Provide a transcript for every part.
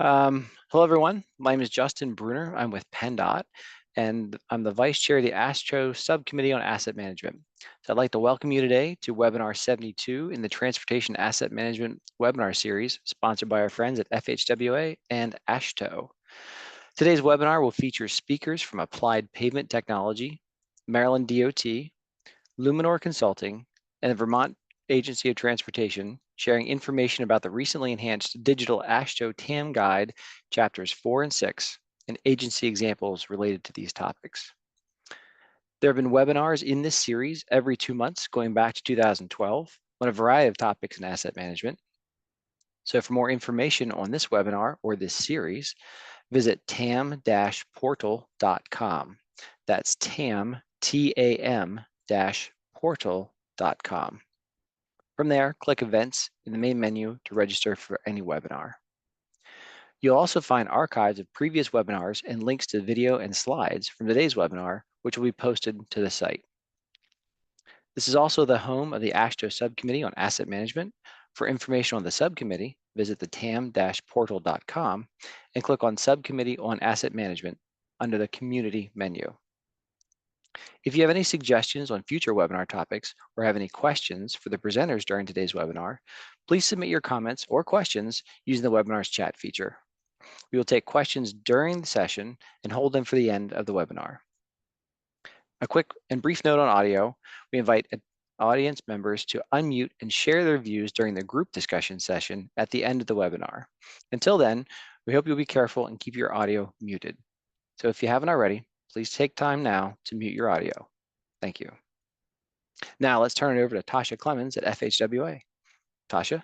Hello, everyone. My name is Justin Bruner. I'm with PennDOT, and I'm the Vice Chair of the AASHTO Subcommittee on Asset Management. So I'd like to welcome you today to webinar 72 in the Transportation Asset Management webinar series, sponsored by our friends at FHWA and AASHTO. Today's webinar will feature speakers from Applied Pavement Technology, Maryland DOT, Lumenor Consulting, and the Vermont Agency of Transportation, sharing information about the recently enhanced digital AASHTO TAM guide, chapters 4 and 6, and agency examples related to these topics. There have been webinars in this series every 2 months, going back to 2012, on a variety of topics in asset management. So for more information on this webinar or this series, visit tam-portal.com. That's tam, T-A-M-portal.com. From there, click Events in the main menu to register for any webinar. You'll also find archives of previous webinars and links to video and slides from today's webinar, which will be posted to the site. This is also the home of the AASHTO Subcommittee on Asset Management. For information on the subcommittee, visit the tam-portal.com and click on Subcommittee on Asset Management under the Community menu. If you have any suggestions on future webinar topics or have any questions for the presenters during today's webinar, please submit your comments or questions using the webinar's chat feature. We will take questions during the session and hold them for the end of the webinar. A quick and brief note on audio: we invite audience members to unmute and share their views during the group discussion session at the end of the webinar. Until then, we hope you'll be careful and keep your audio muted. So if you haven't already, please take time now to mute your audio. Thank you. Now let's turn it over to Tasha Clemens at FHWA. Tasha.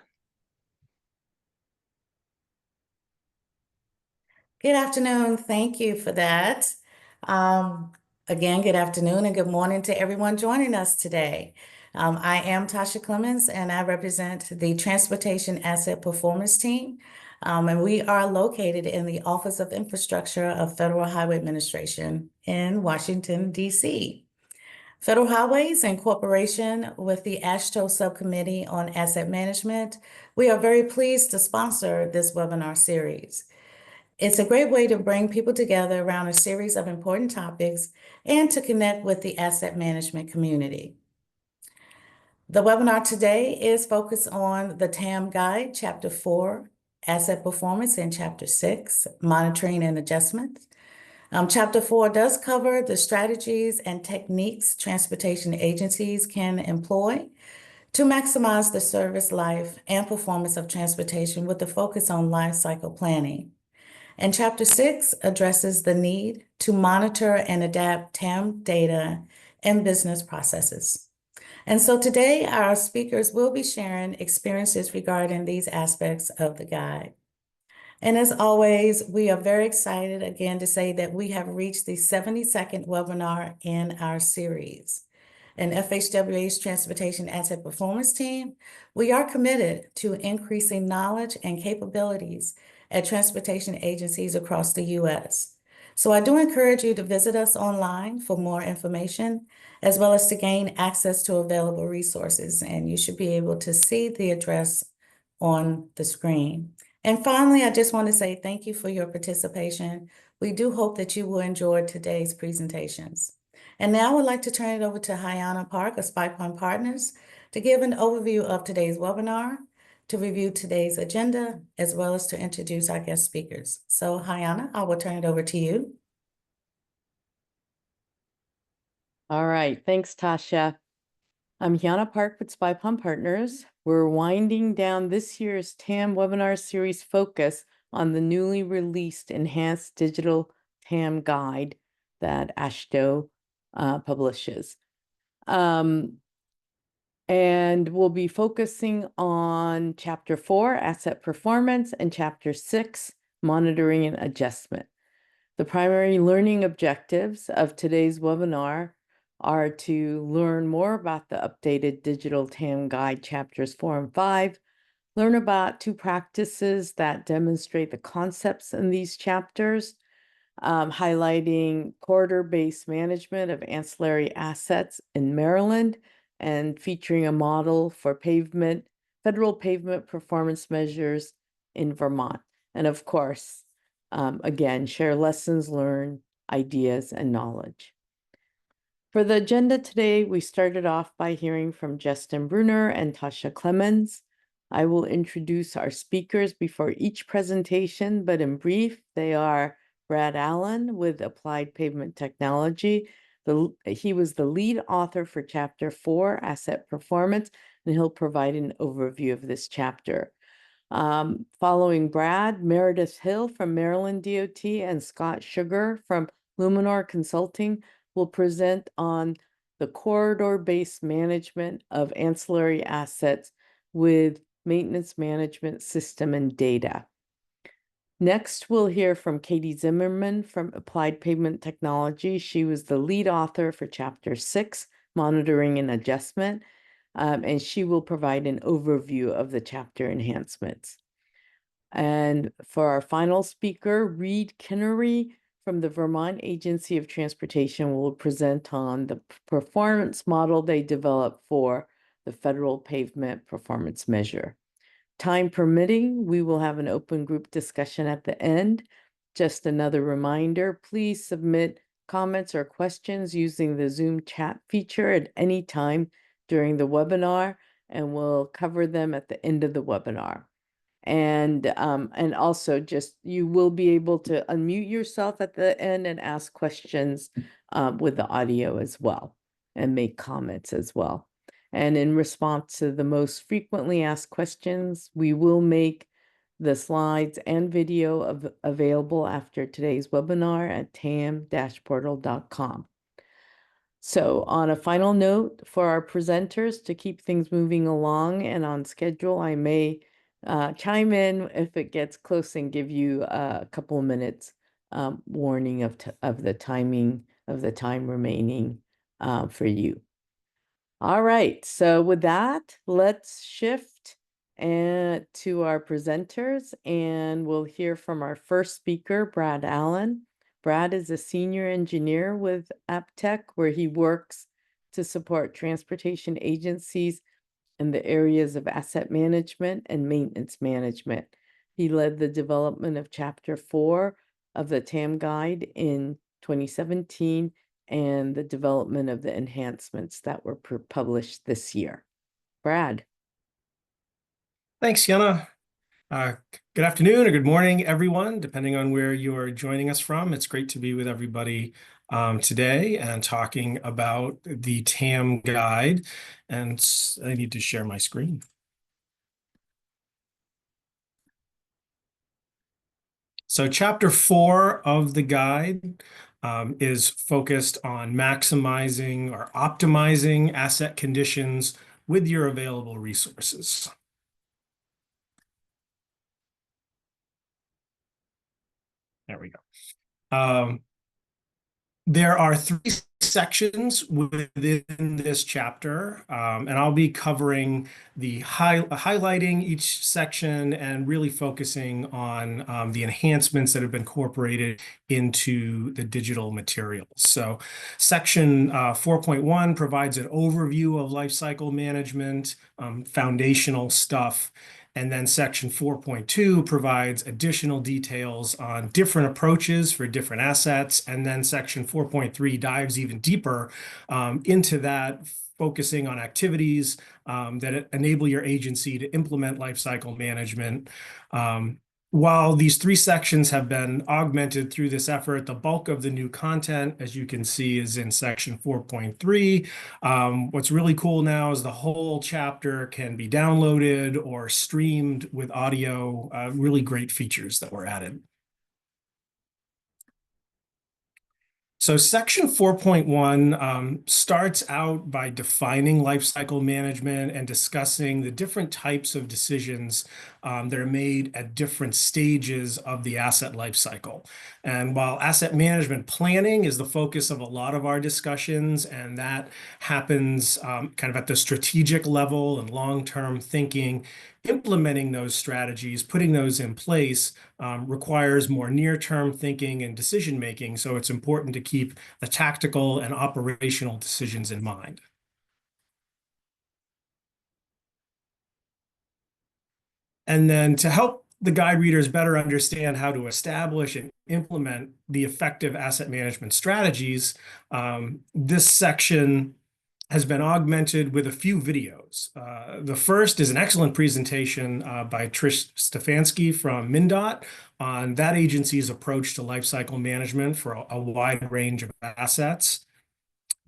Good afternoon. Thank you for that. Again, good afternoon and good morning to everyone joining us today. I am Tasha Clemens, and I represent the Transportation Asset Performance Team. And we are located in the Office of Infrastructure of Federal Highway Administration in Washington, D.C. Federal Highways, in cooperation with the AASHTO Subcommittee on Asset Management, we are very pleased to sponsor this webinar series. It's a great way to bring people together around a series of important topics and to connect with the asset management community. The webinar today is focused on the TAM Guide, Chapter 4, Asset Performance, and Chapter 6, Monitoring and Adjustments. Chapter 4 does cover the strategies and techniques transportation agencies can employ to maximize the service life and performance of transportation with a focus on life cycle planning. And Chapter 6 addresses the need to monitor and adapt TAM data and business processes. And so today, our speakers will be sharing experiences regarding these aspects of the guide. And as always, we are very excited again to say that we have reached the 72nd webinar in our series. And FHWA's Transportation Asset Performance Team, we are committed to increasing knowledge and capabilities at transportation agencies across the U.S. So I do encourage you to visit us online for more information, as well as to gain access to available resources. And you should be able to see the address on the screen. And finally, I just want to say thank you for your participation. We do hope that you will enjoy today's presentations. And now I would like to turn it over to Hyana Park of SpyPond Partners to give an overview of today's webinar, to review today's agenda, as well as to introduce our guest speakers. So Hyana, I will turn it over to you. All right, thanks, Tasha. I'm Hyana Park with SpyPond Partners. We're winding down this year's TAM webinar series focus on the newly released Enhanced Digital TAM Guide that AASHTO publishes. And we'll be focusing on Chapter 4, Asset Performance, and Chapter 6, Monitoring and Adjustment. The primary learning objectives of today's webinar are to learn more about the updated Digital TAM Guide, Chapters 4 and 5, learn about 2 practices that demonstrate the concepts in these chapters, highlighting corridor-based management of ancillary assets in Maryland, and featuring a model for federal pavement performance measures in Vermont. and of course, again, share lessons learned, ideas, and knowledge. For the agenda today, we started off by hearing from Justin Brunner and Tasha Clemens. I will introduce our speakers before each presentation, but in brief, they are Brad Allen with Applied Pavement Technology. He was the lead author for Chapter 4, Asset Performance, and he'll provide an overview of this chapter. Following Brad, Meredith Hill from Maryland DOT and Scott Sugar from Lumenor Consulting will present on the corridor-based management of ancillary assets with maintenance management system and data. Next, we'll hear from Katie Zimmerman from Applied Pavement Technology. She was the lead author for Chapter 6, Monitoring and Adjustment, and she will provide an overview of the chapter enhancements. And for our final speaker, Reid Kiniry from the Vermont Agency of Transportation will present on the performance model they developed for the federal pavement performance measure. Time permitting, we will have an open group discussion at the end. Just another reminder, please submit comments or questions using the Zoom chat feature at any time during the webinar, and we'll cover them at the end of the webinar. And also just you will be able to unmute yourself at the end and ask questions with the audio as well and make comments as well. And in response to the most frequently asked questions, we will make the slides and video available after today's webinar at tam-portal.com. So on a final note for our presenters, to keep things moving along and on schedule, I may chime in if it gets close and give you a couple of minutes warning of the timing of the time remaining for you. All right, so with that, let's shift to our presenters, and we'll hear from our first speaker, Brad Allen. Brad is a senior engineer with AppTech, where he works to support transportation agencies in the areas of asset management and maintenance management. He led the development of Chapter 4 of the TAM Guide in 2017 and the development of the enhancements that were published this year. Brad. Thanks, Yana. Good afternoon or good morning, everyone, depending on where you're joining us from. It's great to be with everybody today and talking about the TAM Guide. And I need to share my screen. So Chapter 4 of the guide is focused on maximizing or optimizing asset conditions with your available resources. There we go. There are 3 sections within this chapter, and I'll be covering the highlighting each section and really focusing on the enhancements that have been incorporated into the digital materials. So section 4.1 provides an overview of lifecycle management, foundational stuff. And then section 4.2 provides additional details on different approaches for different assets. And then section 4.3 dives even deeper into that, focusing on activities that enable your agency to implement lifecycle management. While these 3 sections have been augmented through this effort, the bulk of the new content, as you can see, is in section 4.3. What's really cool now is the whole chapter can be downloaded or streamed with audio, really great features that were added. So section 4.1 starts out by defining lifecycle management and discussing the different types of decisions that are made at different stages of the asset lifecycle. And while asset management planning is the focus of a lot of our discussions, and that happens kind of at the strategic level and long-term thinking, implementing those strategies, putting those in place, requires more near-term thinking and decision-making. So it's important to keep the tactical and operational decisions in mind. And then to help the guide readers better understand how to establish and implement the effective asset management strategies, this section has been augmented with a few videos. The first is an excellent presentation by Trish Stefanski from MnDOT on that agency's approach to lifecycle management for a wide range of assets.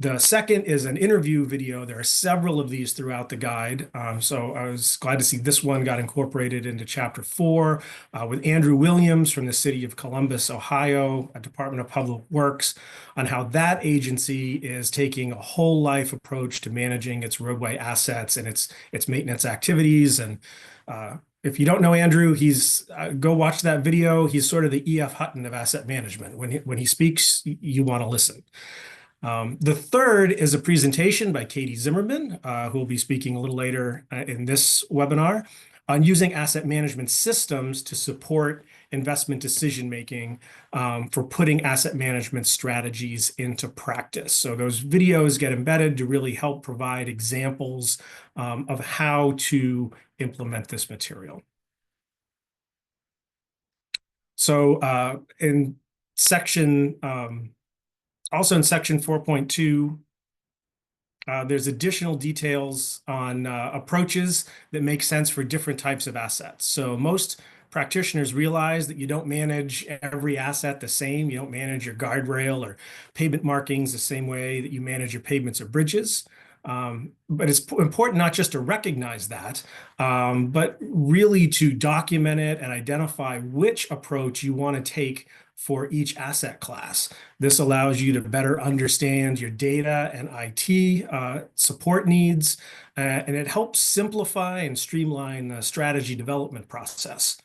The second is an interview video. There are several of these throughout the guide. So I was glad to see this one got incorporated into chapter 4 with Andrew Williams from the city of Columbus, Ohio, a Department of Public Works, on how that agency is taking a whole life approach to managing its roadway assets and its maintenance activities. And if you don't know Andrew, go watch that video. He's sort of the E.F. Hutton of asset management. When he speaks, you want to listen. The third is a presentation by Katie Zimmerman, who will be speaking a little later in this webinar, on using asset management systems to support investment decision-making for putting asset management strategies into practice. So those videos get embedded to really help provide examples of how to implement this material. So in section... Also in section 4.2, there's additional details on approaches that make sense for different types of assets. So most practitioners realize that you don't manage every asset the same. You don't manage your guardrail or pavement markings the same way that you manage your pavements or bridges. But it's important not just to recognize that, but really to document it and identify which approach you want to take for each asset class. This allows you to better understand your data and IT support needs, and it helps simplify and streamline the strategy development process.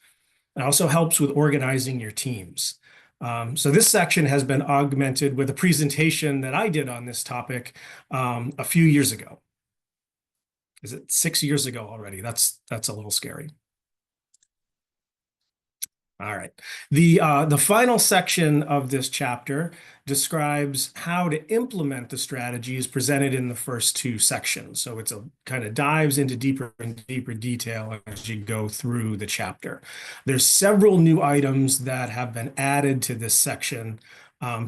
It also helps with organizing your teams. So this section has been augmented with a presentation that I did on this topic a few years ago. Is it 6 years ago already? That's a little scary. All right. The final section of this chapter describes how to implement the strategies presented in the first 2 sections. So it's kind of dives into deeper and deeper detail as you go through the chapter. There's several new items that have been added to this section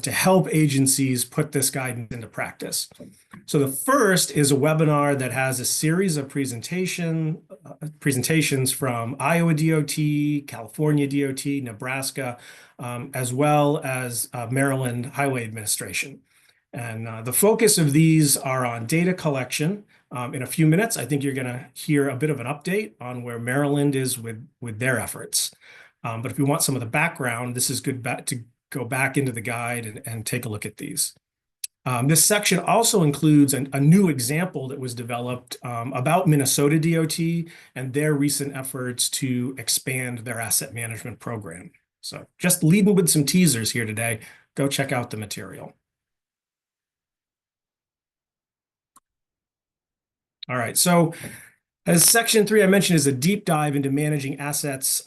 to help agencies put this guidance into practice. So the first is a webinar that has a series of presentations from Iowa DOT, California DOT, Nebraska, as well as Maryland Highway Administration. And the focus of these are on data collection. In a few minutes, I think you're going to hear a bit of an update on where Maryland is with their efforts. But if you want some of the background, this is good to go back into the guide and take a look at these. This section also includes a new example that was developed about Minnesota DOT and their recent efforts to expand their asset management program. So just leading with some teasers here today, go check out the material. All right, so as section 3 I mentioned is a deep dive into managing assets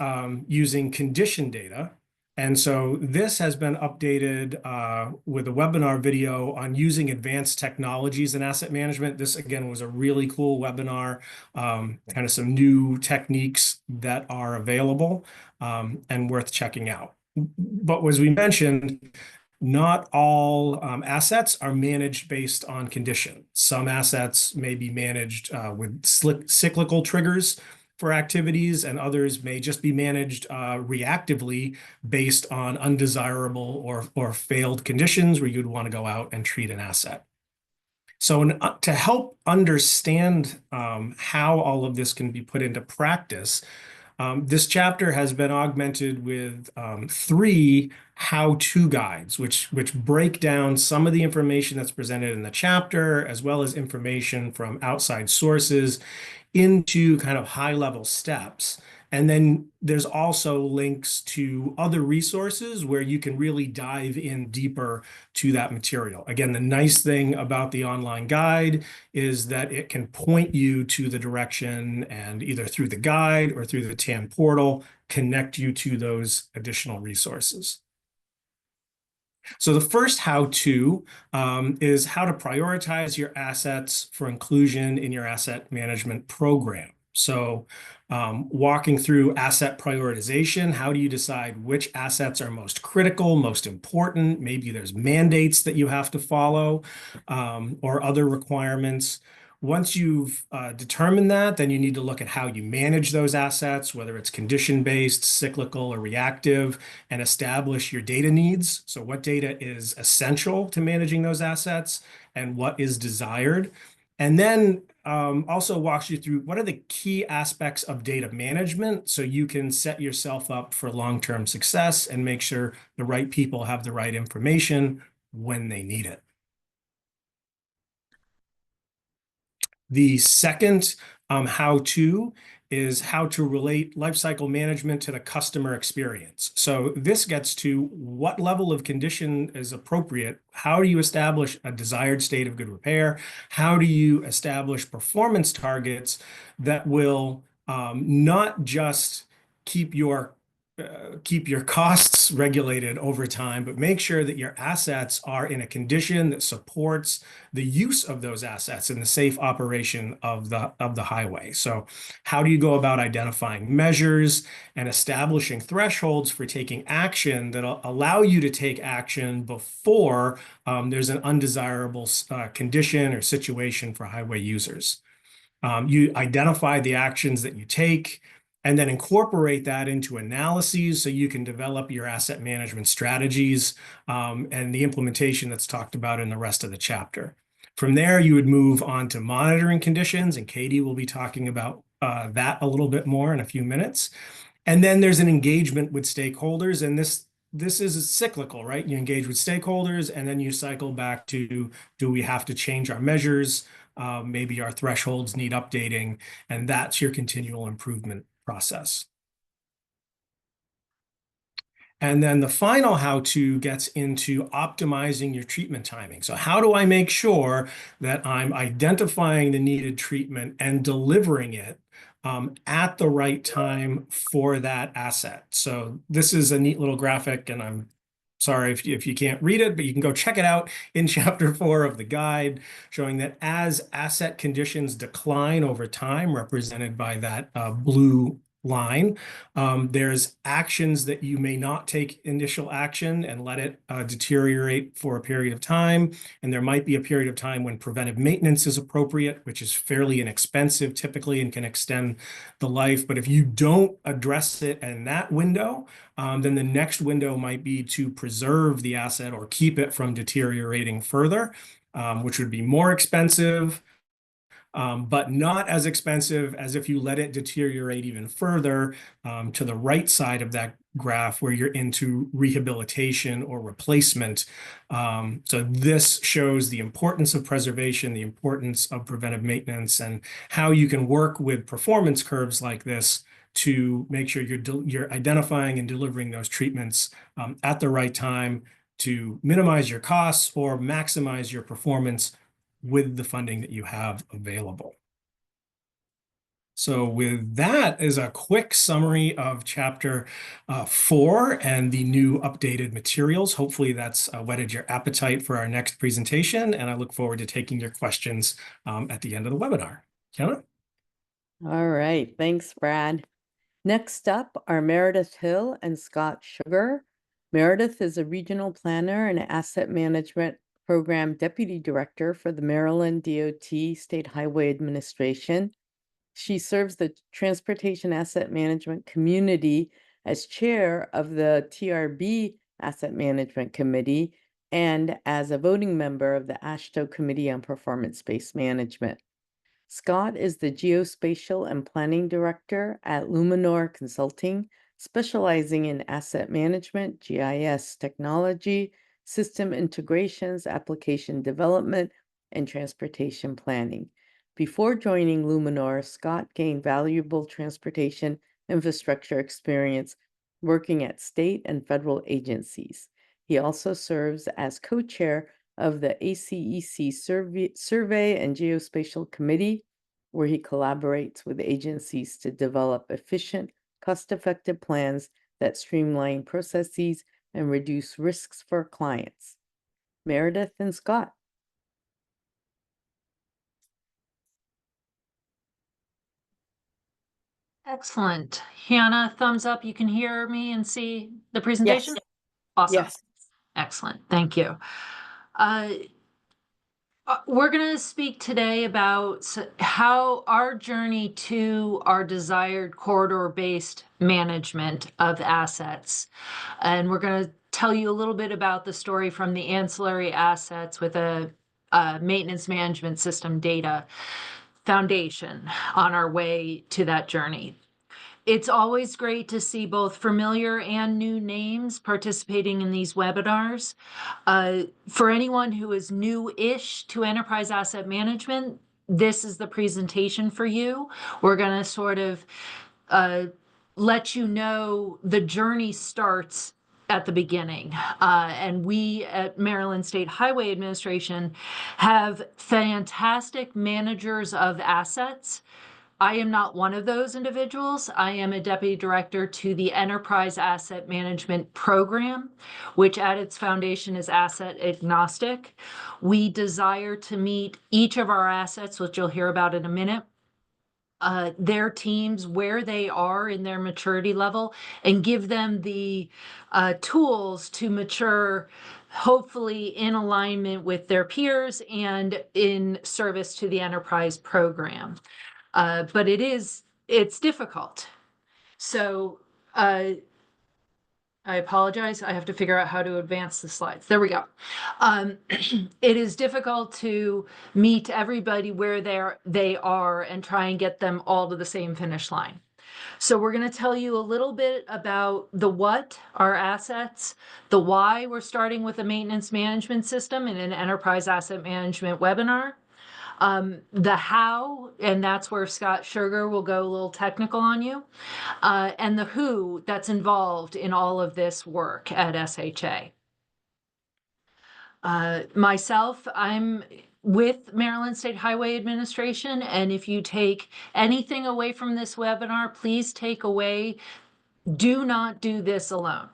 using condition data. And so this has been updated with a webinar video on using advanced technologies in asset management. This, again, was a really cool webinar, kind of some new techniques that are available and worth checking out. But as we mentioned, not all assets are managed based on condition. Some assets may be managed with cyclical triggers for activities, and others may just be managed reactively based on undesirable or failed conditions where you'd want to go out and treat an asset. So to help understand how all of this can be put into practice, this chapter has been augmented with 3 how-to guides, which break down some of the information that's presented in the chapter, as well as information from outside sources into kind of high-level steps. And then there's also links to other resources where you can really dive in deeper to that material. Again, the nice thing about the online guide is that it can point you to the direction and either through the guide or through the TAM portal, connect you to those additional resources. So the first how-to is how to prioritize your assets for inclusion in your asset management program. So walking through asset prioritization, how do you decide which assets are most critical, most important? Maybe there's mandates that you have to follow or other requirements. Once you've determined that, then you need to look at how you manage those assets, whether it's condition-based, cyclical, or reactive, and establish your data needs. So what data is essential to managing those assets and what is desired. And then also walks you through what are the key aspects of data management so you can set yourself up for long-term success and make sure the right people have the right information when they need it. The second how-to is how to relate lifecycle management to the customer experience. So this gets to what level of condition is appropriate. How do you establish a desired state of good repair? How do you establish performance targets that will not just keep your costs regulated over time, but make sure that your assets are in a condition that supports the use of those assets and the safe operation of the highway. So how do you go about identifying measures and establishing thresholds for taking action that allow you to take action before there's an undesirable condition or situation for highway users? You identify the actions that you take and then incorporate that into analyses so you can develop your asset management strategies and the implementation that's talked about in the rest of the chapter. From there, you would move on to monitoring conditions, and Katie will be talking about that a little bit more in a few minutes. And then there's an engagement with stakeholders, and this is cyclical, right? You engage with stakeholders, and then you cycle back to, do we have to change our measures? Maybe our thresholds need updating, and that's your continual improvement process. And then the final how-to gets into optimizing your treatment timing. So how do I make sure that I'm identifying the needed treatment and delivering it at the right time for that asset? So this is a neat little graphic, and I'm sorry if you can't read it, but you can go check it out in chapter 4 of the guide, showing that as asset conditions decline over time, represented by that blue line, there's actions that you may not take initial action and let it deteriorate for a period of time. And there might be a period of time when preventive maintenance is appropriate, which is fairly inexpensive typically and can extend the life. But if you don't address it in that window, then the next window might be to preserve the asset or keep it from deteriorating further, which would be more expensive, but not as expensive as if you let it deteriorate even further to the right side of that graph where you're into rehabilitation or replacement. So this shows the importance of preservation, the importance of preventive maintenance, and how you can work with performance curves like this to make sure you're identifying and delivering those treatments at the right time to minimize your costs or maximize your performance with the funding that you have available. So with that is a quick summary of chapter 4 and the new updated materials. Hopefully that's whetted your appetite for our next presentation, and I look forward to taking your questions at the end of the webinar. Kiana? All right, thanks, Brad. Next up are Meredith Hill and Scott Sugar. Meredith is a regional planner and asset management program deputy director for the Maryland DOT State Highway Administration. She serves the Transportation Asset Management Community as chair of the TRB Asset Management Committee and as a voting member of the AASHTO Committee on Performance-Based Management. Scott is the Geospatial and Planning Director at Lumenor Consulting, specializing in asset management, GIS technology, system integrations, application development, and transportation planning. Before joining Lumenor, Scott gained valuable transportation infrastructure experience working at state and federal agencies. He also serves as co-chair of the ACEC Survey and Geospatial Committee, where he collaborates with agencies to develop efficient, cost-effective plans that streamline processes and reduce risks for clients. Meredith and Scott. Excellent. Hannah, thumbs up. You can hear me and see the presentation? Yes. Awesome. Yes. Excellent. Thank you. We're going to speak today about how our journey to our desired corridor-based management of assets. And we're going to tell you a little bit about the story from the ancillary assets with a maintenance management system data foundation on our way to that journey. It's always great to see both familiar and new names participating in these webinars. For anyone who is new-ish to enterprise asset management, this is the presentation for you. We're going to sort of let you know the journey starts at the beginning. And we at Maryland State Highway Administration have fantastic managers of assets. I am not one of those individuals. I am a deputy director to the Enterprise Asset Management Program, which at its foundation is asset agnostic. We desire to meet each of our assets, which you'll hear about in a minute, their teams where they are in their maturity level, and give them the tools to mature, hopefully in alignment with their peers and in service to the enterprise program. But it's difficult. So I apologize. I have to figure out how to advance the slides. There we go. It is difficult to meet everybody where they are and try and get them all to the same finish line. So we're going to tell you a little bit about the what, our assets, the why we're starting with a maintenance management system in an enterprise asset management webinar, the how, and that's where Scott Sugar will go a little technical on you, and the who that's involved in all of this work at SHA. Myself, I'm with Maryland State Highway Administration, and if you take anything away from this webinar, please take away, do not do this alone.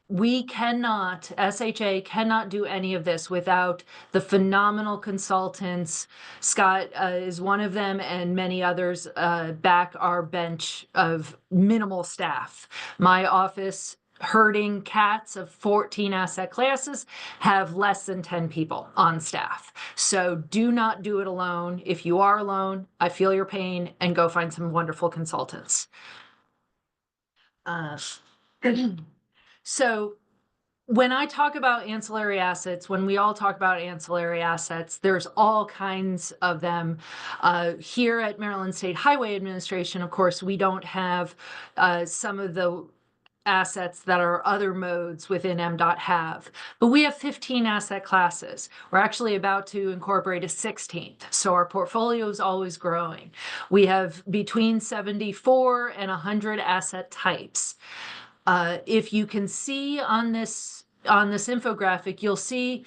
We cannot, SHA cannot do any of this without the phenomenal consultants. Scott is one of them, and many others back our bench of minimal staff. My office, herding cats of 14 asset classes, have less than 10 people on staff. So do not do it alone. If you are alone, I feel your pain, and go find some wonderful consultants. So when I talk about ancillary assets, when we all talk about ancillary assets, there's all kinds of them. Here at Maryland State Highway Administration, of course, we don't have some of the assets that our other modes within MDOT have, but we have 15 asset classes. We're actually about to incorporate a 16th, so our portfolio is always growing. We have between 74 and 100 asset types. If you can see on this infographic, you'll see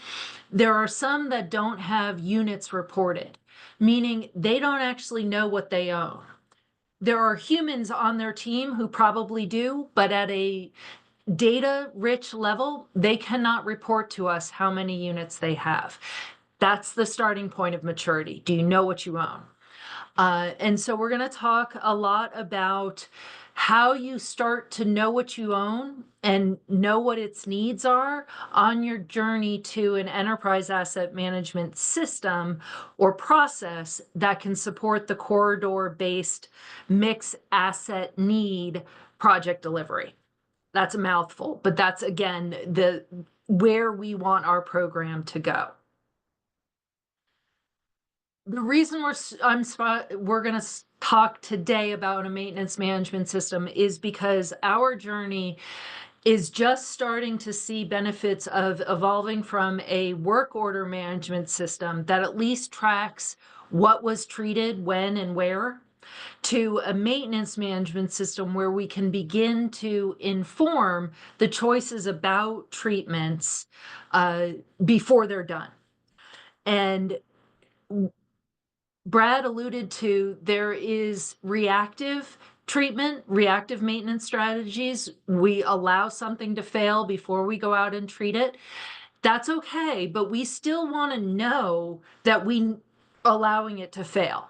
there are some that don't have units reported, meaning they don't actually know what they own. There are humans on their team who probably do, but at a data-rich level, they cannot report to us how many units they have. That's the starting point of maturity. Do you know what you own? And so we're going to talk a lot about how you start to know what you own and know what its needs are on your journey to an enterprise asset management system or process that can support the corridor-based mixed asset need project delivery. That's a mouthful, but that's, again, where we want our program to go. The reason we're going to talk today about a maintenance management system is because our journey is just starting to see benefits of evolving from a work order management system that at least tracks what was treated, when, and where, to a maintenance management system where we can begin to inform the choices about treatments before they're done. And Brad alluded to, there is reactive treatment, reactive maintenance strategies. We allow something to fail before we go out and treat it. That's okay, but we still want to know that we're allowing it to fail.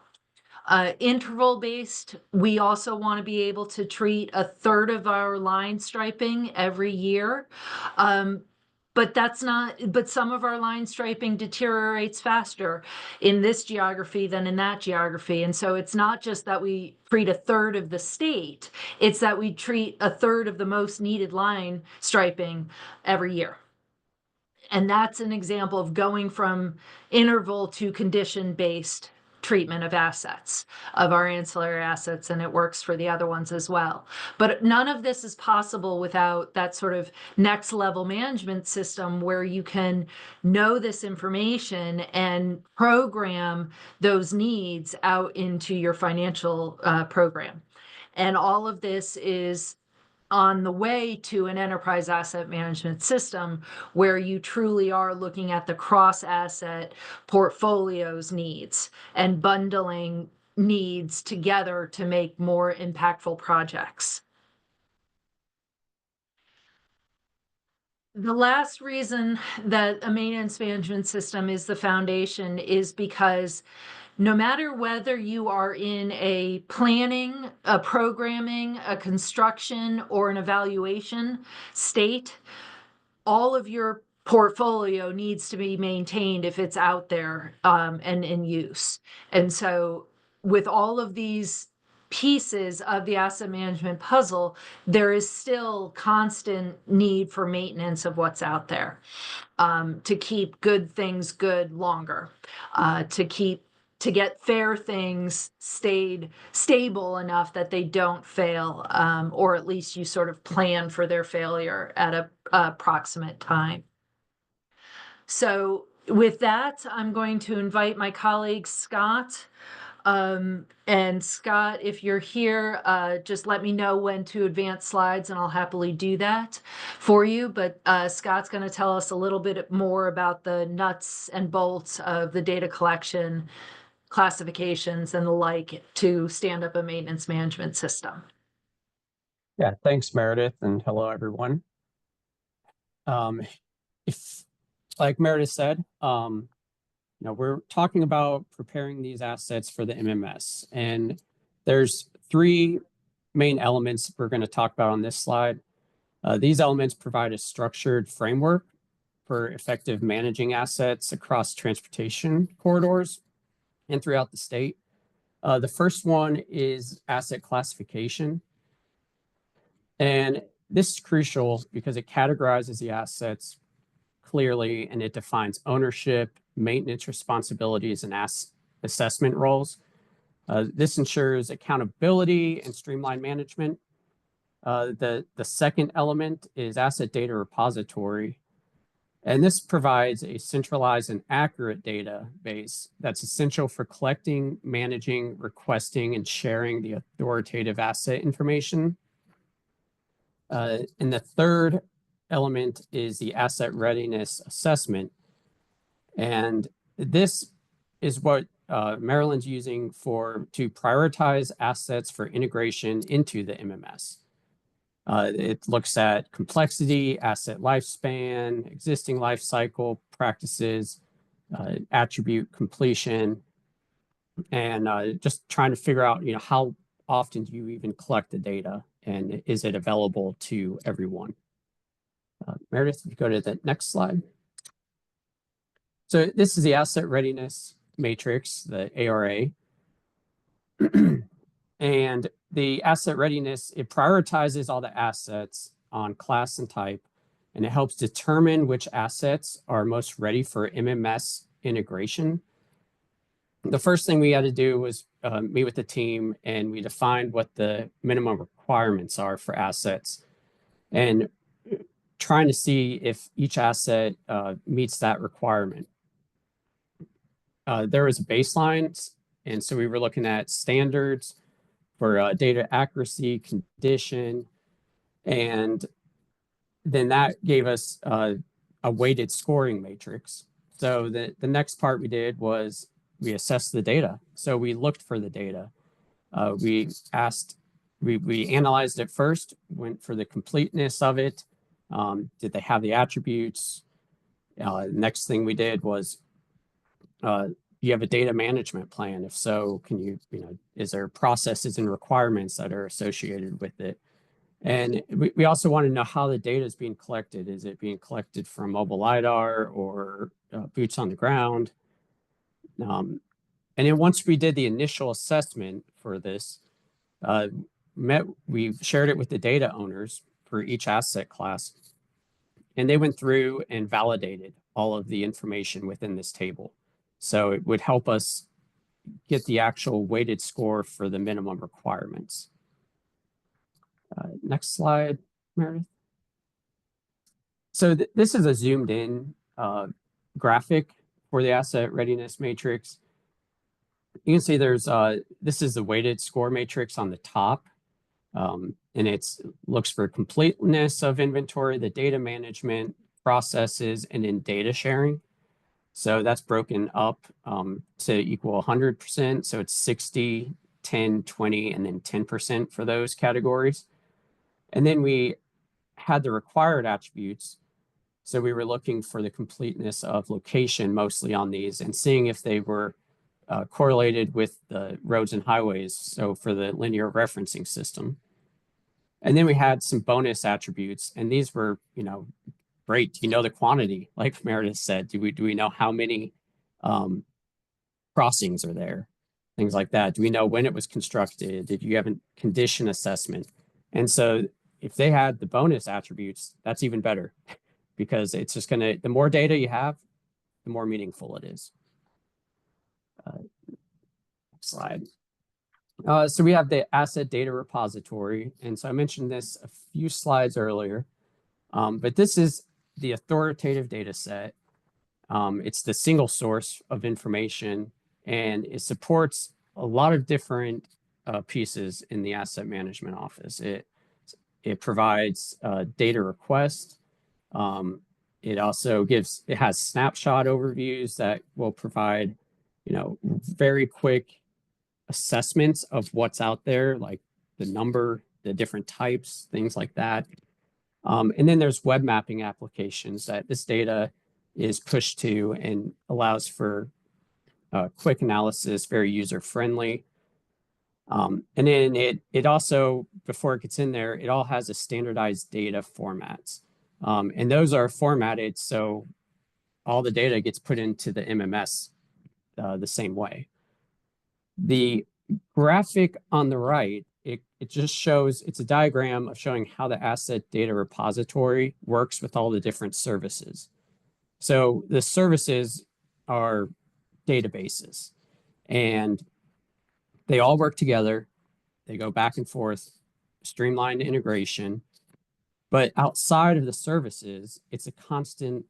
Interval based, we also want to be able to treat a third of our line striping every year. But some of our line striping deteriorates faster in this geography than in that geography. And so it's not just that we treat a third of the state, it's that we treat a third of the most needed line striping every year. And that's an example of going from interval to condition-based treatment of assets, of our ancillary assets, and it works for the other ones as well. But none of this is possible without that sort of next level management system where you can know this information and program those needs out into your financial program. And all of this is on the way to an enterprise asset management system where you truly are looking at the cross asset portfolios needs and bundling needs together to make more impactful projects. The last reason that a maintenance management system is the foundation is because no matter whether you are in a planning, a programming, a construction, or an evaluation state, all of your portfolio needs to be maintained if it's out there and in use. And so with all of these pieces of the asset management puzzle, there is still constant need for maintenance of what's out there to keep good things good longer, to get fair things stable enough that they don't fail, or at least you sort of plan for their failure at a approximate time. So with that, I'm going to invite my colleague Scott. And Scott, if you're here, just let me know when to advance slides and I'll happily do that for you. But Scott's going to tell us a little bit more about the nuts and bolts of the data collection, classifications, and the like to stand up a maintenance management system. Yeah, thanks, Meredith, and hello, everyone. If, like Meredith said, we're talking about preparing these assets for the MMS, and there's three main elements we're going to talk about on this slide. These elements provide a structured framework for effective managing assets across transportation corridors and throughout the state. The first one is asset classification. And this is crucial because it categorizes the assets clearly and it defines ownership, maintenance responsibilities, and assessment roles. This ensures accountability and streamlined management. The second element is asset data repository. And this provides a centralized and accurate database that's essential for collecting, managing, requesting, and sharing the authoritative asset information. And the third element is the asset readiness assessment. And this is what Maryland's using to prioritize assets for integration into the MMS. It looks at complexity, asset lifespan, existing life cycle practices, attribute completion, and just trying to figure out, how often do you even collect the data and is it available to everyone? Meredith, if you go to the next slide. So this is the asset readiness matrix, the ARA. And the asset readiness, it prioritizes all the assets on class and type, and it helps determine which assets are most ready for MMS integration. The first thing we had to do was meet with the team, and we defined what the minimum requirements are for assets and trying to see if each asset meets that requirement. There was a baseline, and so we were looking at standards for data accuracy, condition, and then that gave us a weighted scoring matrix. So the next part we did was we assessed the data. So we looked for the data. We analyzed it first, went for the completeness of it. Did they have the attributes? Next thing we did was you have a data management plan? If so, can you, is there processes and requirements that are associated with it? And we also want to know how the data is being collected. Is it being collected from mobile LiDAR or boots on the ground? And then once we did the initial assessment for this, we shared it with the data owners for each asset class, and they went through and validated all of the information within this table. So it would help us get the actual weighted score for the minimum requirements. Next slide, Meredith. So this is a zoomed in graphic for the asset readiness matrix. You can see there's this is the weighted score matrix on the top, and it looks for completeness of inventory, the data management processes, and then data sharing. So that's broken up to equal 100%. So it's 60, 10, 20, and then 10% for those categories. And then we had the required attributes. So we were looking for the completeness of location mostly on these and seeing if they were correlated with the roads and highways. So for the linear referencing system. And then we had some bonus attributes, and these were, great. Do you know the quantity? Like Meredith said, do we know how many crossings are there? Things like that. Do we know when it was constructed? Did you have a condition assessment? And so if they had the bonus attributes, that's even better because it's just the more data you have, the more meaningful it is. Next slide. So we have the asset data repository. And so I mentioned this a few slides earlier, but this is the authoritative data set. It's the single source of information, and it supports a lot of different pieces in the asset management office. It provides data request. It also has snapshot overviews that will provide, very quick assessments of what's out there, like the number, the different types, things like that. And then there's web mapping applications that this data is pushed to and allows for quick analysis, very user-friendly. And then it also, before it gets in there, it all has a standardized data formats. And those are formatted so all the data gets put into the MMS the same way. The graphic on the right, it just shows, it's a diagram of showing how the asset data repository works with all the different services. So the services are databases, and they all work together. They go back and forth, streamlined integration. But outside of the services, it's a constant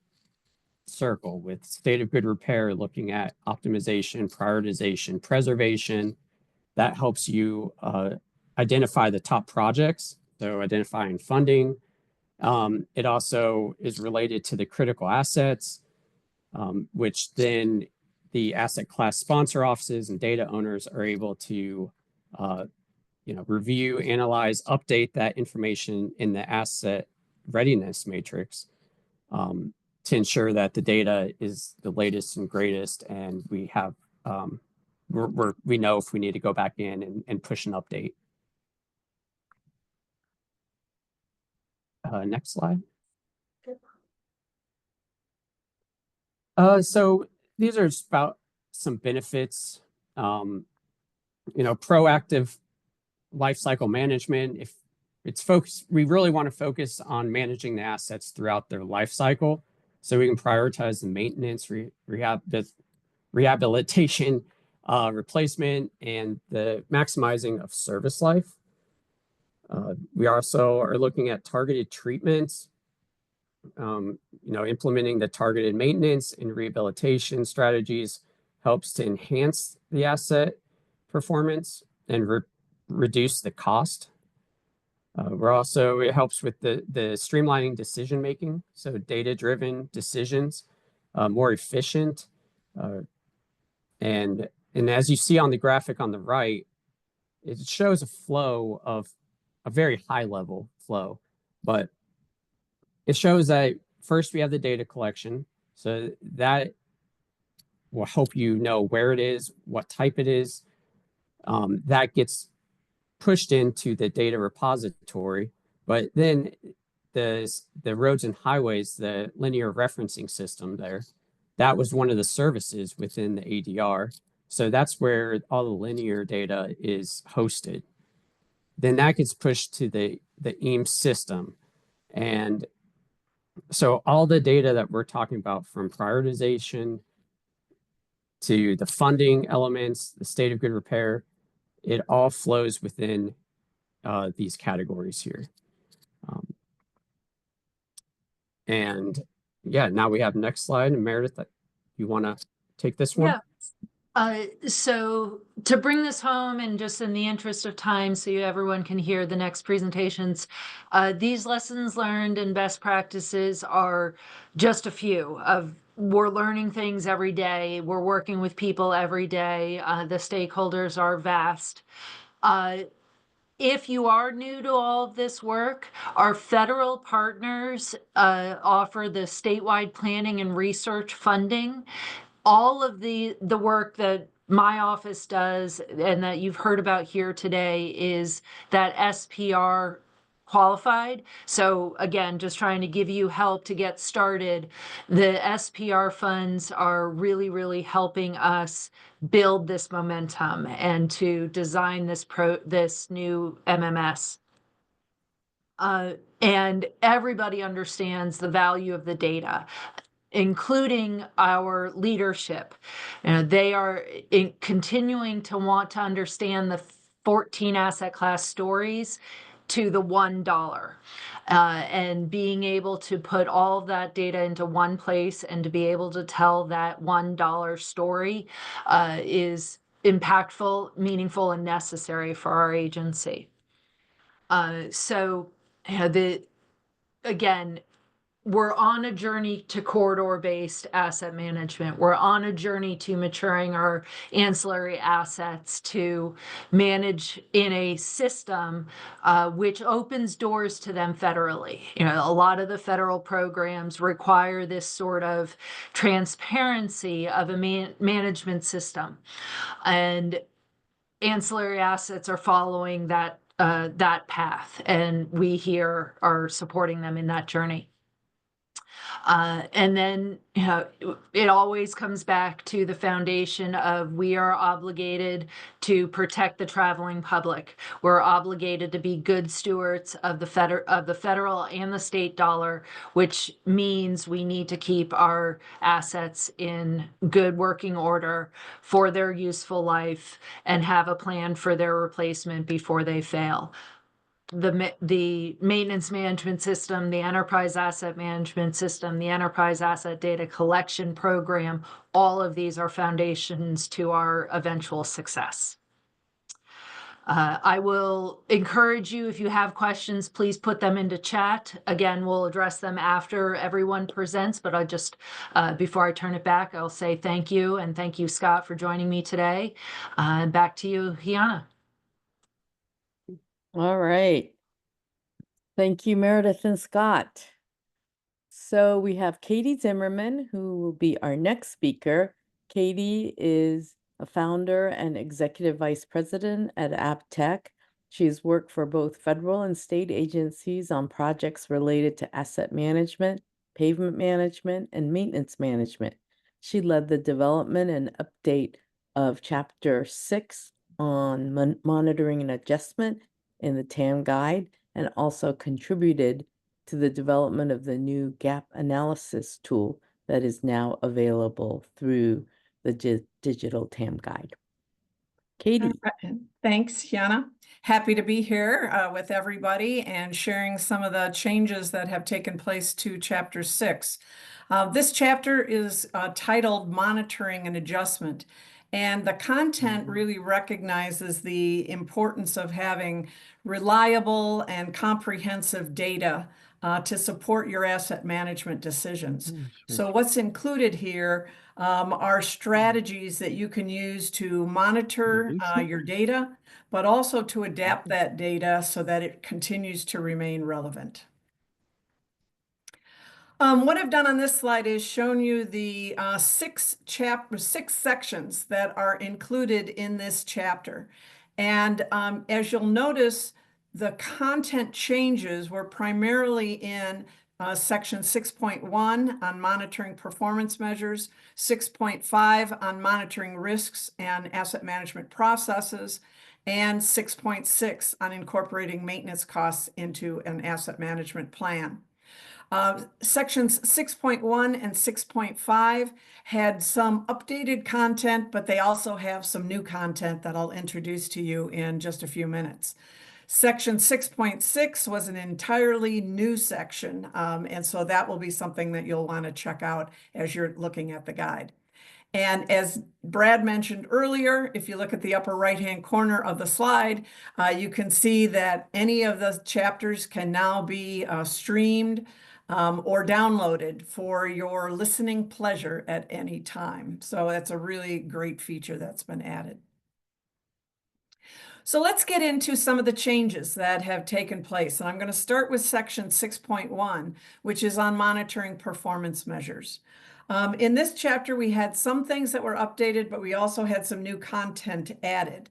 circle with state of good repair, looking at optimization, prioritization, preservation. That helps you identify the top projects, so identifying funding. It also is related to the critical assets, which then the asset class sponsor offices and data owners are able to review, analyze, update that information in the asset readiness matrix to ensure that the data is the latest and greatest, and we have we know if we need to go back in and push an update. Next slide. So these are about some benefits. Proactive lifecycle management. If it's focused, we really want to focus on managing the assets throughout their life cycle, so we can prioritize the maintenance, rehabilitation, replacement, and the maximizing of service life. We also are looking at targeted treatments, implementing the targeted maintenance and rehabilitation strategies helps to enhance the asset performance and reduce the cost. It helps with the streamlining decision making, so data-driven decisions, more efficient, and as you see on the graphic on the right, it shows a flow of a very high level flow, but it shows that first we have the data collection, so that will help you know where it is, what type it is. That gets pushed into the data repository, but then the roads and highways, the linear referencing system there, that was one of the services within the ADR. So that's where all the linear data is hosted. Then that gets pushed to the EAMS system. And so all the data that we're talking about, from prioritization to the funding elements, the state of good repair, it all flows within these categories here. And yeah, now we have next slide. And Meredith, you want to take this one? Yeah. So to bring this home, and just in the interest of time, so everyone can hear the next presentations, these lessons learned and best practices are just a few of, we're learning things every day. We're working with people every day. The stakeholders are vast. If you are new to all of this work, our federal partners offer the statewide planning and research funding. All of the work that my office does and that you've heard about here today is that SPR qualified. So again, just trying to give you help to get started. The SPR funds are really, really helping us build this momentum and to design this new MMS. And everybody understands the value of the data, including our leadership. They are continuing to want to understand the 14 asset class stories to the $1. And being able to put all of that data into one place and to be able to tell that $1 story is impactful, meaningful, and necessary for our agency. Again, we're on a journey to corridor-based asset management. We're on a journey to maturing our ancillary assets to manage in a system which opens doors to them federally. A lot of the federal programs require this sort of transparency of a management system, and ancillary assets are following that path, and we here are supporting them in that journey. And then, it always comes back to the foundation of, we are obligated to protect the traveling public. We're obligated to be good stewards of the federal and the state dollar, which means we need to keep our assets in good working order for their useful life and have a plan for their replacement before they fail. The maintenance management system, the enterprise asset management system, the enterprise asset data collection program, all of these are foundations to our eventual success. I will encourage you, if you have questions, please put them into chat. Again, we'll address them after everyone presents, but I just, before I turn it back, I'll say thank you, and thank you, Scott, for joining me today. Back to you, Hiana. All right. Thank you, Meredith and Scott. So we have Katie Zimmerman, who will be our next speaker. Katie is a founder and executive vice president at AppTech. She's worked for both federal and state agencies on projects related to asset management, pavement management, and maintenance management. She led the development and update of Chapter 6 on monitoring and adjustment in the TAM guide, and also contributed to the development of the new gap analysis tool that is now available through the digital TAM guide. Katie. Thanks, Yana. Happy to be here with everybody and sharing some of the changes that have taken place to Chapter 6. This chapter is titled Monitoring and Adjustment, and the content really recognizes the importance of having reliable and comprehensive data to support your asset management decisions. So what's included here are strategies that you can use to monitor your data, but also to adapt that data so that it continues to remain relevant. What I've done on this slide is shown you the six sections that are included in this chapter. And as you'll notice, the content changes were primarily in section 6.1 on monitoring performance measures, 6.5 on monitoring risks and asset management processes, and 6.6 on incorporating maintenance costs into an asset management plan. Sections 6.1 and 6.5 had some updated content, but they also have some new content that I'll introduce to you in just a few minutes. Section 6.6 was an entirely new section, and so that will be something that you'll want to check out as you're looking at the guide. And as Brad mentioned earlier, if you look at the upper right-hand corner of the slide, you can see that any of the chapters can now be streamed or downloaded for your listening pleasure at any time. So that's a really great feature that's been added. So let's get into some of the changes that have taken place. And I'm going to start with section 6.1, which is on monitoring performance measures. In this chapter, we had some things that were updated, but we also had some new content added.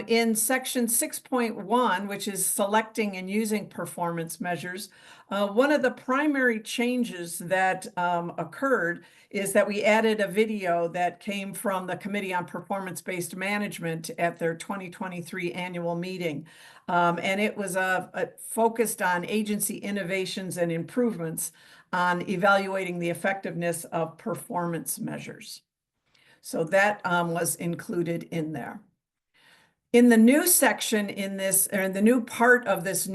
In section 6.1, which is selecting and using performance measures, one of the primary changes that occurred is that we added a video that came from the Committee on Performance-Based Management at their 2023 annual meeting. And it was focused on agency innovations and improvements on evaluating the effectiveness of performance measures. So that was included in there. In the new section in this, or in the new part of this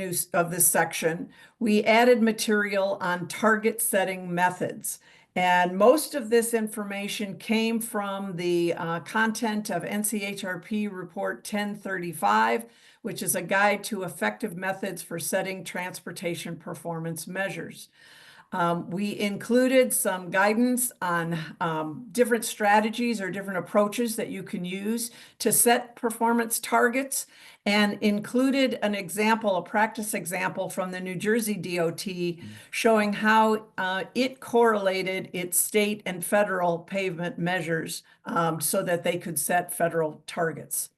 section, we added material on target setting methods. And most of this information came from the content of NCHRP Report 1035, which is a guide to effective methods for setting transportation performance measures. We included some guidance on different strategies or different approaches that you can use to set performance targets, and included an example, a practice example from the New Jersey DOT showing how it correlated its state and federal pavement measures so that they could set federal targets.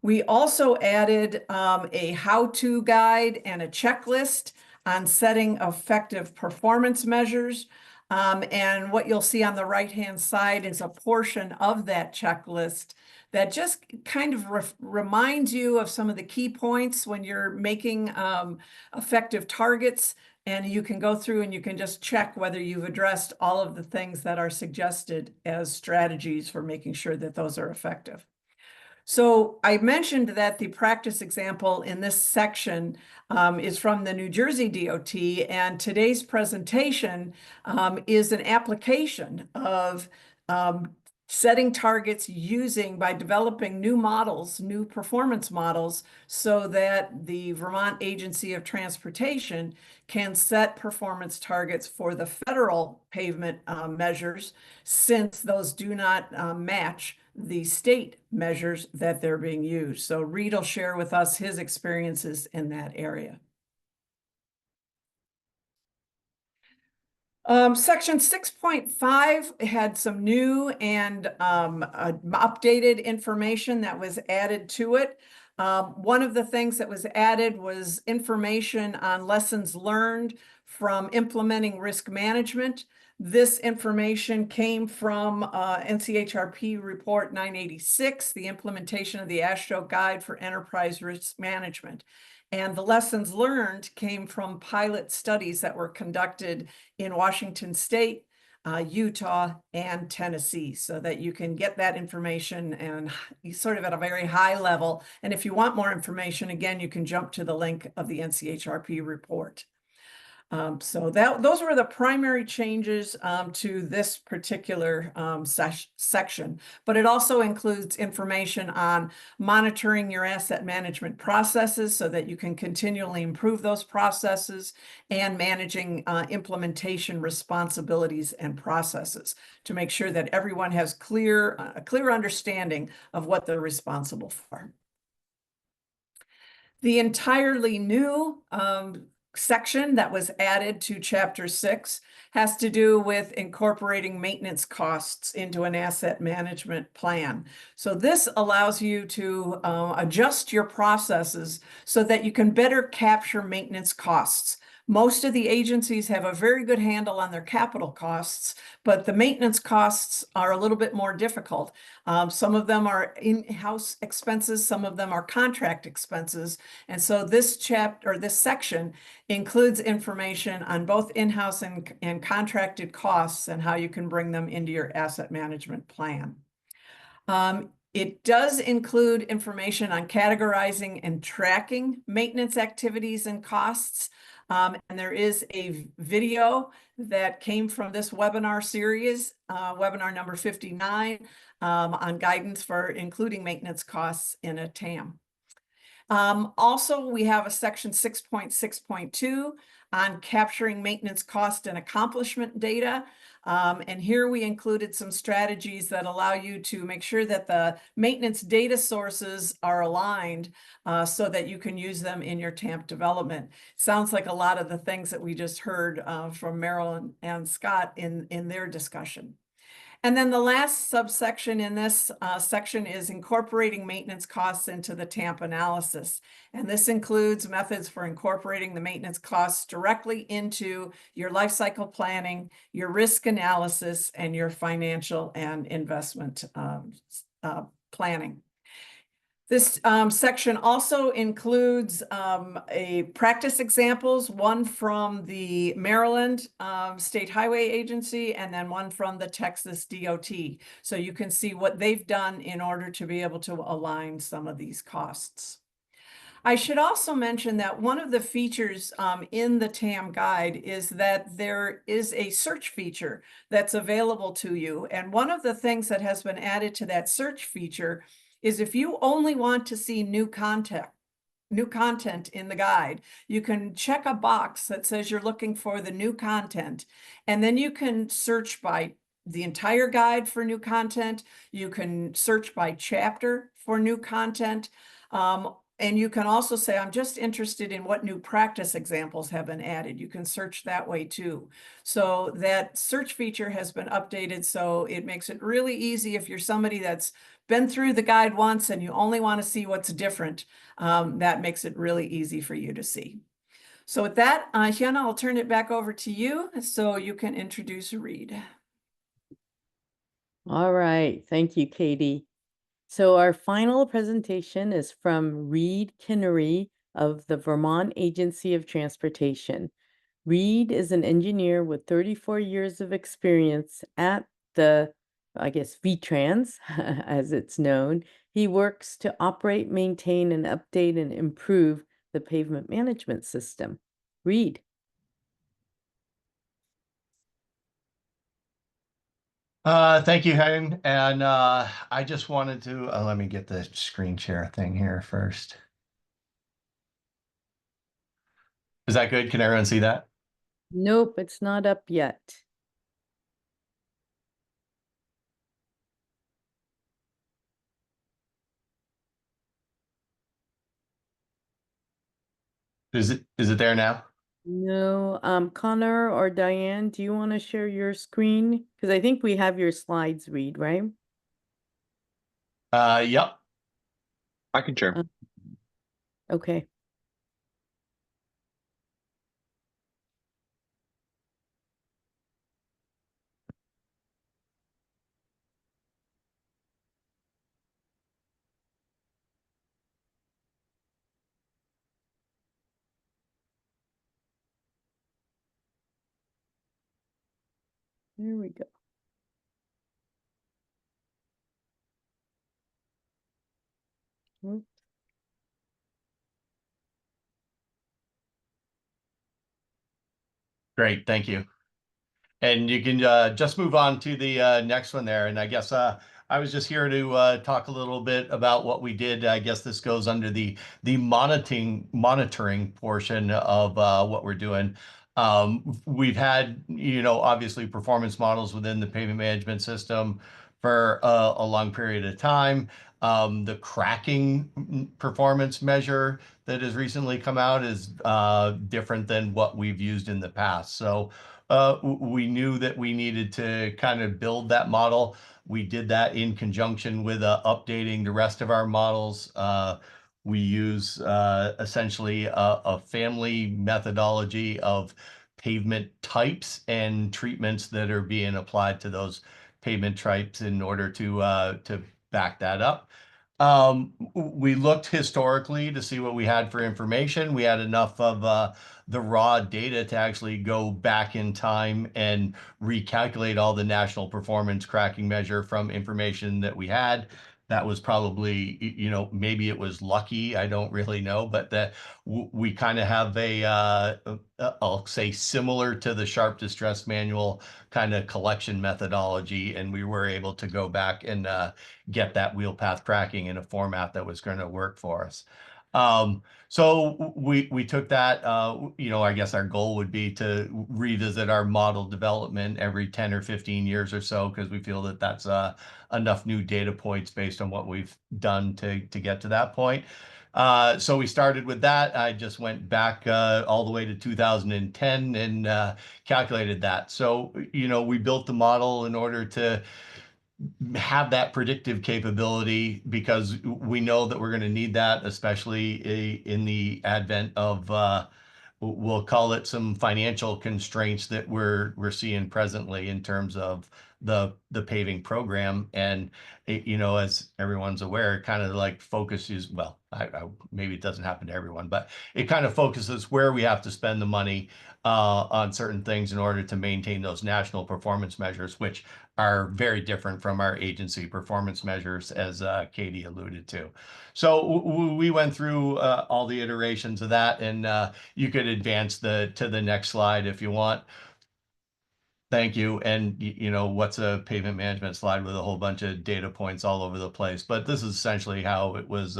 We also added a how-to guide and a checklist on setting effective performance measures. And what you'll see on the right-hand side is a portion of that checklist that just kind of reminds you of some of the key points when you're making effective targets. And you can go through and you can just check whether you've addressed all of the things that are suggested as strategies for making sure that those are effective. So I mentioned that the practice example in this section is from the New Jersey DOT, and today's presentation is an application of setting targets by developing new models, new performance models, so that the Vermont Agency of Transportation can set performance targets for the federal pavement measures, since those do not match the state measures that they're being used. So Reid will share with us his experiences in that area. Section 6.5 had some new and updated information that was added to it. One of the things that was added was information on lessons learned from implementing risk management. This information came from NCHRP Report 986, the implementation of the AASHTO Guide for Enterprise Risk Management. And the lessons learned came from pilot studies that were conducted in Washington State, Utah, and Tennessee, so that you can get that information and sort of at a very high level. And if you want more information, again, you can jump to the link of the NCHRP report. So those were the primary changes to this particular section, but it also includes information on monitoring your asset management processes so that you can continually improve those processes, and managing implementation responsibilities and processes to make sure that everyone has a clear understanding of what they're responsible for. The entirely new section that was added to Chapter 6 has to do with incorporating maintenance costs into an asset management plan. So this allows you to adjust your processes so that you can better capture maintenance costs. Most of the agencies have a very good handle on their capital costs, but the maintenance costs are a little bit more difficult. Some of them are in-house expenses, some of them are contract expenses. And so this chapter, or this section, includes information on both in-house and contracted costs and how you can bring them into your asset management plan. It does include information on categorizing and tracking maintenance activities and costs. And there is a video that came from this webinar series, webinar number 59, on guidance for including maintenance costs in a TAM. Also, we have a section 6.6.2 on capturing maintenance cost and accomplishment data. And here we included some strategies that allow you to make sure that the maintenance data sources are aligned so that you can use them in your TAMP development. Sounds like a lot of the things that we just heard from Meryl and Scott in their discussion. And then the last subsection in this section is incorporating maintenance costs into the TAMP analysis. And this includes methods for incorporating the maintenance costs directly into your life cycle planning, your risk analysis, and your financial and investment planning. This section also includes a practice examples, one from the Maryland State Highway Agency and then one from the Texas DOT. So you can see what they've done in order to be able to align some of these costs. I should also mention that one of the features in the TAM guide is that there is a search feature that's available to you. And one of the things that has been added to that search feature is if you only want to see new content in the guide, you can check a box that says you're looking for the new content, and then you can search by the entire guide for new content. You can search by chapter for new content. And you can also say, I'm just interested in what new practice examples have been added. You can search that way too. So that search feature has been updated, so it makes it really easy if you're somebody that's been through the guide once and you only want to see what's different. That makes it really easy for you to see. So with that, Hyuna, I'll turn it back over to you so you can introduce Reid. All right. Thank you, Katie. So our final presentation is from Reid Kiniry of the Vermont Agency of Transportation. Reid is an engineer with 34 years of experience at the, I guess, VTrans, as it's known. He works to operate, maintain, and update and improve the pavement management system. Reid. Thank you, Hayden. And I just wanted to let me get the screen share thing here first. Is that good? Can everyone see that? Nope, it's not up yet. Is it there now? No, Connor or Diane, do you want to share your screen? Because I think we have your slides, Reid, right? Yep. I can share. Okay. There we go. Oops. Great. Thank you. And you can just move on to the next one there. And I guess I was just here to talk a little bit about what we did. I guess this goes under the monitoring portion of what we're doing. We've had, obviously performance models within the pavement management system for a long period of time. The cracking performance measure that has recently come out is different than what we've used in the past. So we knew that we needed to kind of build that model. We did that in conjunction with updating the rest of our models. We use essentially a family methodology of pavement types and treatments that are being applied to those pavement types in order to back that up. We looked historically to see what we had for information. We had enough of the raw data to actually go back in time and recalculate all the national performance cracking measure from information that we had. That was probably, you know, maybe it was lucky. I don't really know, but that we kind of have I'll say similar to the Sharp Distress Manual kind of collection methodology, and we were able to go back and get that wheel path cracking in a format that was going to work for us. So we took that, you know, I guess our goal would be to revisit our model development every 10 or 15 years or so, because we feel that that's enough new data points based on what we've done to get to that point. So we started with that. I just went back all the way to 2010 and calculated that. So, you know, we built the model in order to have that predictive capability because we know that we're going to need that, especially in the advent of we'll call it some financial constraints that we're seeing presently in terms of the paving program. And it, you know, as everyone's aware, kind of like focuses, well, maybe it doesn't happen to everyone, but it kind of focuses where we have to spend the money on certain things in order to maintain those national performance measures, which are very different from our agency performance measures, as Katie alluded to. So we went through all the iterations of that, and you could advance to the next slide if you want. Thank you. And you know, what's a pavement management slide with a whole bunch of data points all over the place? But this is essentially how it was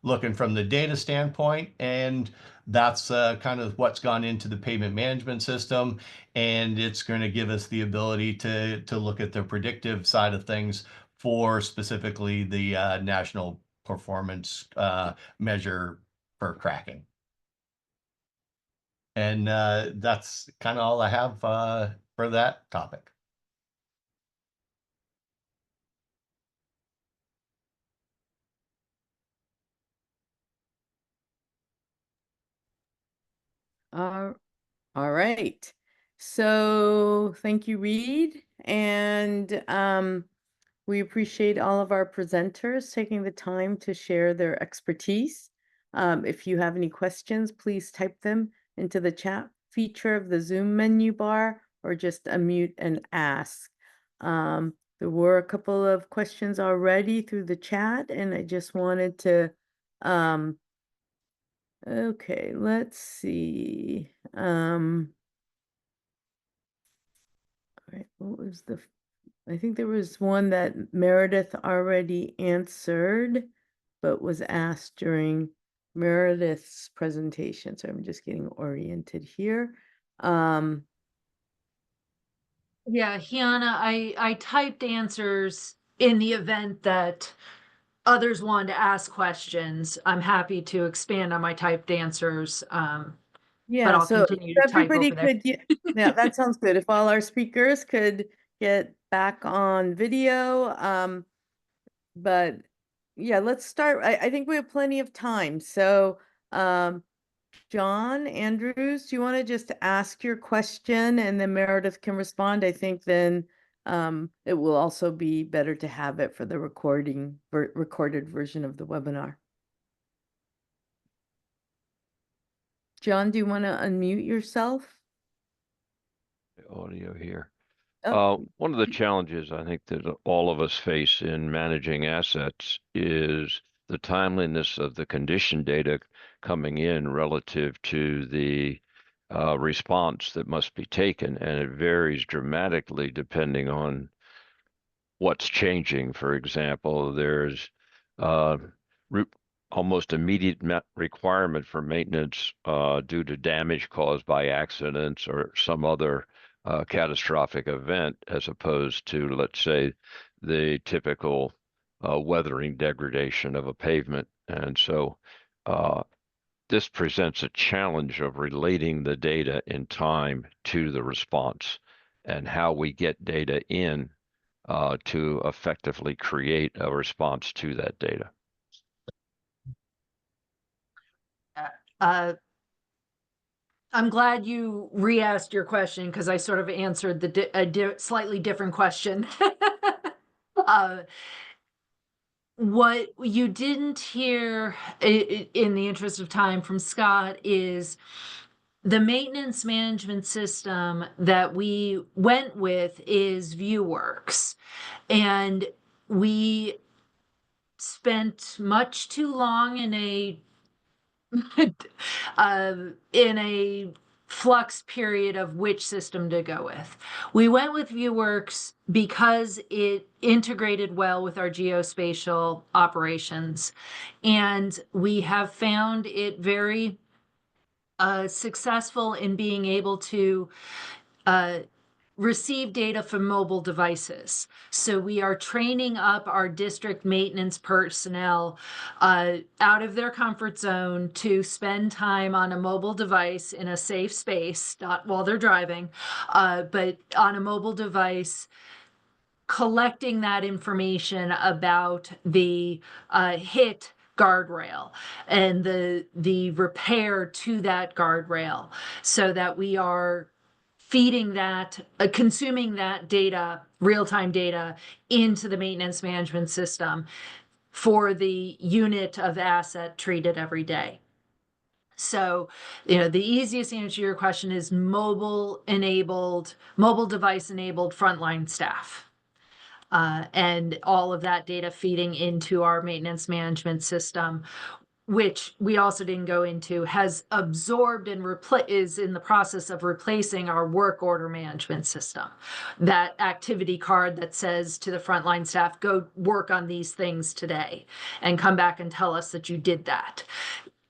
looking from the data standpoint. And that's kind of what's gone into the pavement management system. And it's going to give us the ability to look at the predictive side of things for specifically the national performance measure for cracking. And that's kind of all I have for that topic. All right. So thank you, Reid. And we appreciate all of our presenters taking the time to share their expertise. If you have any questions, please type them into the chat feature of the Zoom menu bar or just unmute and ask. There were a couple of questions already through the chat, and I just wanted to, okay, let's see. All right, what was I think there was one that Meredith already answered, but was asked during Meredith's presentation. So I'm just getting oriented here. Yeah, Hiana, I typed answers in the event that others wanted to ask questions. I'm happy to expand on my typed answers. But Yeah, I'll so continue to type everybody over there. could, yeah, that sounds good. If all our speakers could get back on video. But yeah, let's start. I think we have plenty of time. So John Andrews, do you want to just ask your question and then Meredith can respond? I think then it will also be better to have it for the recorded version of the webinar. John, do you want to unmute yourself? Audio here. Oh. One of the challenges I think that all of us face in managing assets is the timeliness of the condition data coming in relative to the response that must be taken, and it varies dramatically depending on what's changing. For example, there's almost immediate requirement for maintenance due to damage caused by accidents or some other catastrophic event, as opposed to, let's say, the typical weathering degradation of a pavement. And so this presents a challenge of relating the data in time to the response and how we get data in to effectively create a response to that data. I'm glad you re-asked your question because I sort of answered the slightly different question. What you didn't hear in the interest of time from Scott is the maintenance management system that we went with is ViewWorks. And we spent much too long in a in a flux period of which system to go with. We went with ViewWorks because it integrated well with our geospatial operations, and we have found it very successful in being able to receive data from mobile devices. So we are training up our district maintenance personnel out of their comfort zone to spend time on a mobile device in a safe space, not while they're driving, but on a mobile device, collecting that information about the hit guardrail and the repair to that guardrail, so that we are feeding that, consuming that data, real-time data, into the maintenance management system for the unit of asset treated every day. So, the easiest answer to your question is mobile device enabled frontline staff. And all of that data feeding into our maintenance management system, which we also didn't go into, has absorbed and is in the process of replacing our work order management system. That activity card that says to the frontline staff, go work on these things today and come back and tell us that you did that.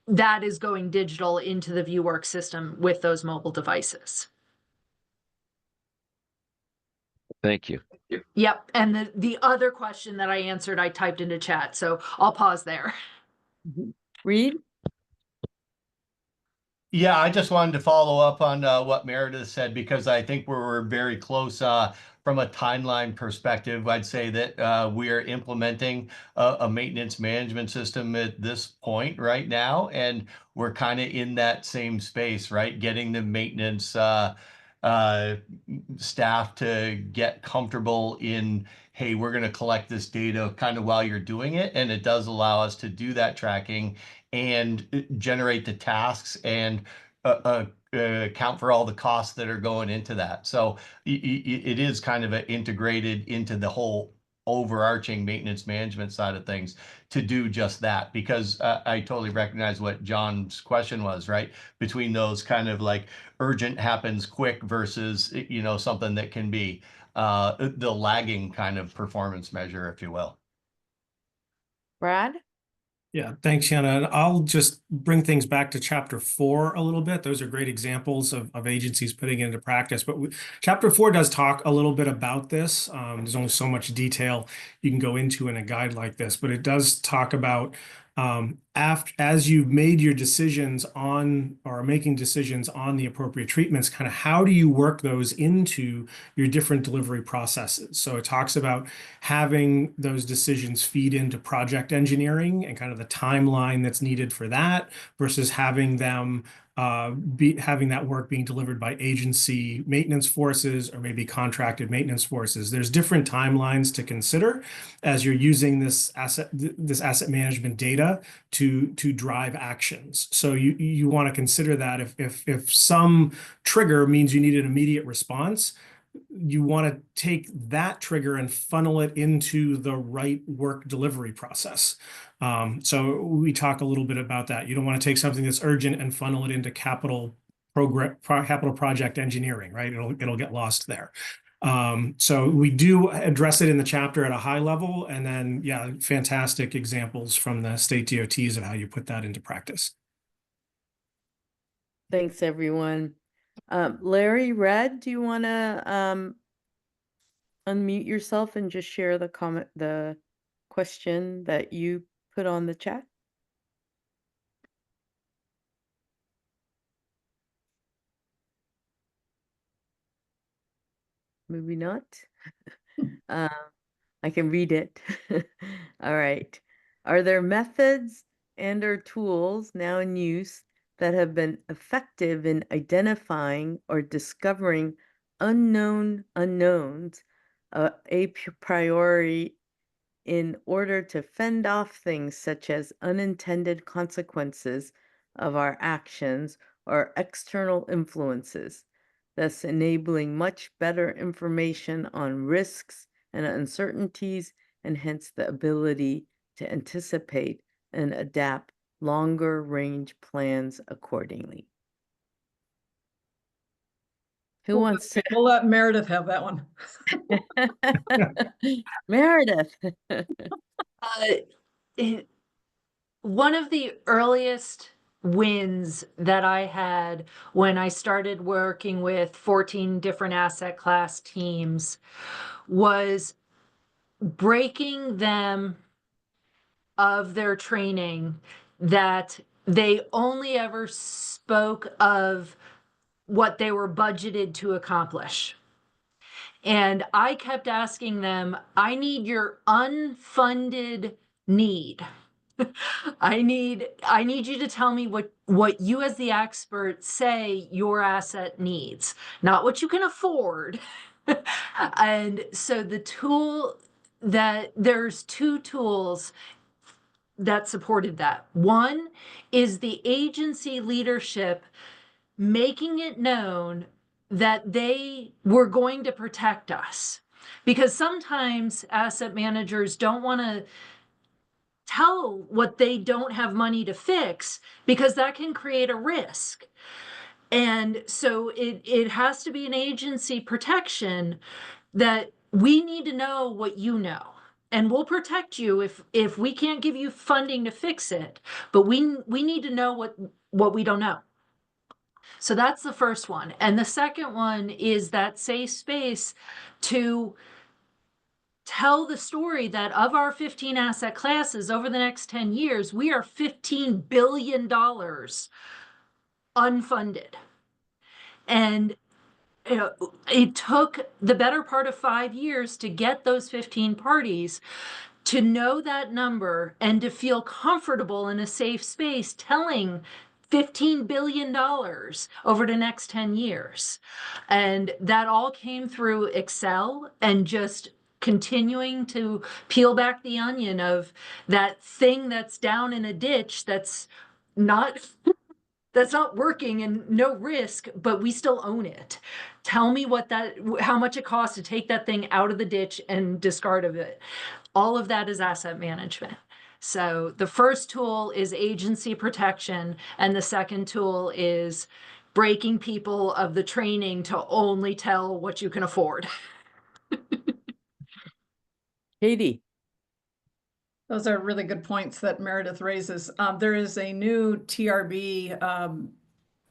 That is going digital into the ViewWorks system with those mobile devices. Thank you. Yep. And the other question that I answered, I typed into chat. So I'll pause there. Reid? Yeah, I just wanted to follow up on what Meredith said, because I think we're very close from a timeline perspective. I'd say that we are implementing a maintenance management system at this point right now, and we're kind of in that same space, right? Getting the maintenance staff to get comfortable in, hey, we're going to collect this data kind of while you're doing it. And it does allow us to do that tracking and generate the tasks and account for all the costs that are going into that. So it is kind of integrated into the whole overarching maintenance management side of things to do just that, because I totally recognize what John's question was, right? Between those kind of like urgent happens quick versus, something that can be the lagging kind of performance measure, if you will. Brad? Yeah, thanks, Shanna. And I'll just bring things back to chapter 4 a little bit. Those are great examples of agencies putting it into practice. But chapter 4 does talk a little bit about this. There's only so much detail you can go into in a guide like this, but it does talk about as you've made your decisions on, or making decisions on the appropriate treatments, kind of how do you work those into your different delivery processes? So it talks about having those decisions feed into project engineering and kind of the timeline that's needed for that, versus having them having that work being delivered by agency maintenance forces or maybe contracted maintenance forces. There's different timelines to consider as you're using this asset management data to drive actions. So you want to consider that if some trigger means you need an immediate response, you want to take that trigger and funnel it into the right work delivery process. So we talk a little bit about that. You don't want to take something that's urgent and funnel it into capital project engineering, right? It'll get lost there. So we do address it in the chapter at a high level, and then, yeah, fantastic examples from the state DOTs of how you put that into practice. Thanks, everyone. Larry, Red, do you want to unmute yourself and just share the question that you put on the chat? Maybe not. I can read it. All right. Are there methods and or tools now in use that have been effective in identifying or discovering unknown unknowns a priori in order to fend off things such as unintended consequences of our actions or external influences, thus enabling much better information on risks and uncertainties, and hence the ability to anticipate and adapt longer range plans accordingly? Who wants to? We'll let Meredith have that one. Meredith. One of the earliest wins that I had when I started working with 14 different asset class teams was breaking them of their training that they only ever spoke of what they were budgeted to accomplish. And I kept asking them, I need your unfunded need. I need you to tell me what you as the expert say your asset needs, not what you can afford. And so there's two tools that supported that. One is the agency leadership making it known that they were going to protect us. Because sometimes asset managers don't want to tell what they don't have money to fix, because that can create a risk. And so it has to be an agency protection that we need to know what you know. And we'll protect you if we can't give you funding to fix it, but we need to know what we don't know. So that's the first one. And the second one is that safe space to tell the story that of our 15 asset classes over the next 10 years, we are $15 billion unfunded. And it took the better part of 5 years to get those 15 parties to know that number and to feel comfortable in a safe space telling $15 billion over the next 10 years. And that all came through Excel and just continuing to peel back the onion of that thing that's down in a ditch that's not working and no risk, but we still own it. Tell me how much it costs to take that thing out of the ditch and discard of it. All of that is asset management. So the first tool is agency protection, and the second tool is breaking people of the training to only tell what you can afford. Katie. Those are really good points that Meredith raises. There is a new TRB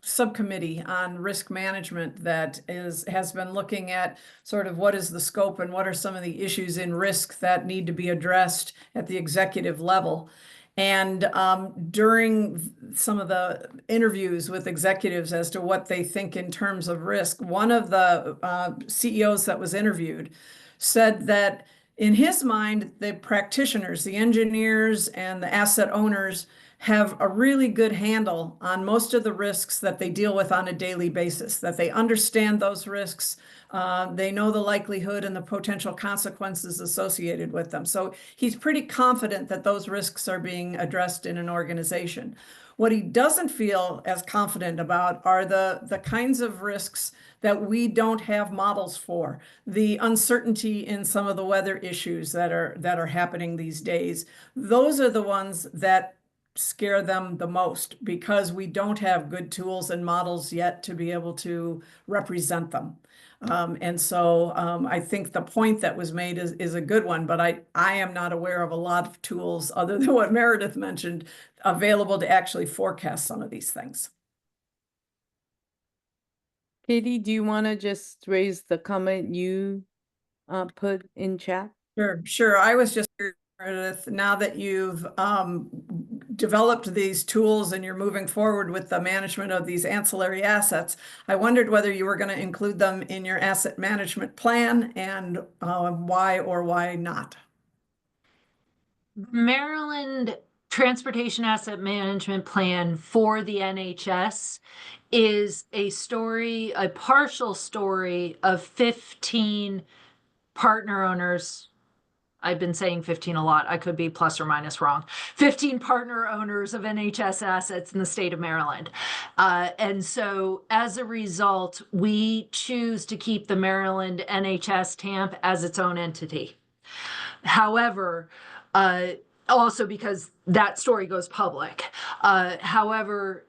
subcommittee on risk management that has been looking at sort of what is the scope and what are some of the issues in risk that need to be addressed at the executive level. And during some of the interviews with executives as to what they think in terms of risk, one of the CEOs that was interviewed said that in his mind, the practitioners, the engineers, and the asset owners have a really good handle on most of the risks that they deal with on a daily basis, that they understand those risks, they know the likelihood and the potential consequences associated with them. So he's pretty confident that those risks are being addressed in an organization. What he doesn't feel as confident about are the kinds of risks that we don't have models for, the uncertainty in some of the weather issues that are happening these days. Those are the ones that scare them the most, because we don't have good tools and models yet to be able to represent them. And so I think the point that was made is a good one, but I am not aware of a lot of tools other than what Meredith mentioned available to actually forecast some of these things. Katie, do you want to just raise the comment you put in chat? Sure. I was just Meredith, now that you've developed these tools and you're moving forward with the management of these ancillary assets, I wondered whether you were going to include them in your asset management plan and why or why not. Maryland Transportation Asset Management Plan for the NHS is a story, a partial story of 15 partner owners. I've been saying 15 a lot. I could be plus or minus wrong. 15 partner owners of NHS assets in the state of Maryland. And so as a result, we choose to keep the Maryland NHS TAMP as its own entity. However, also because that story goes public. However,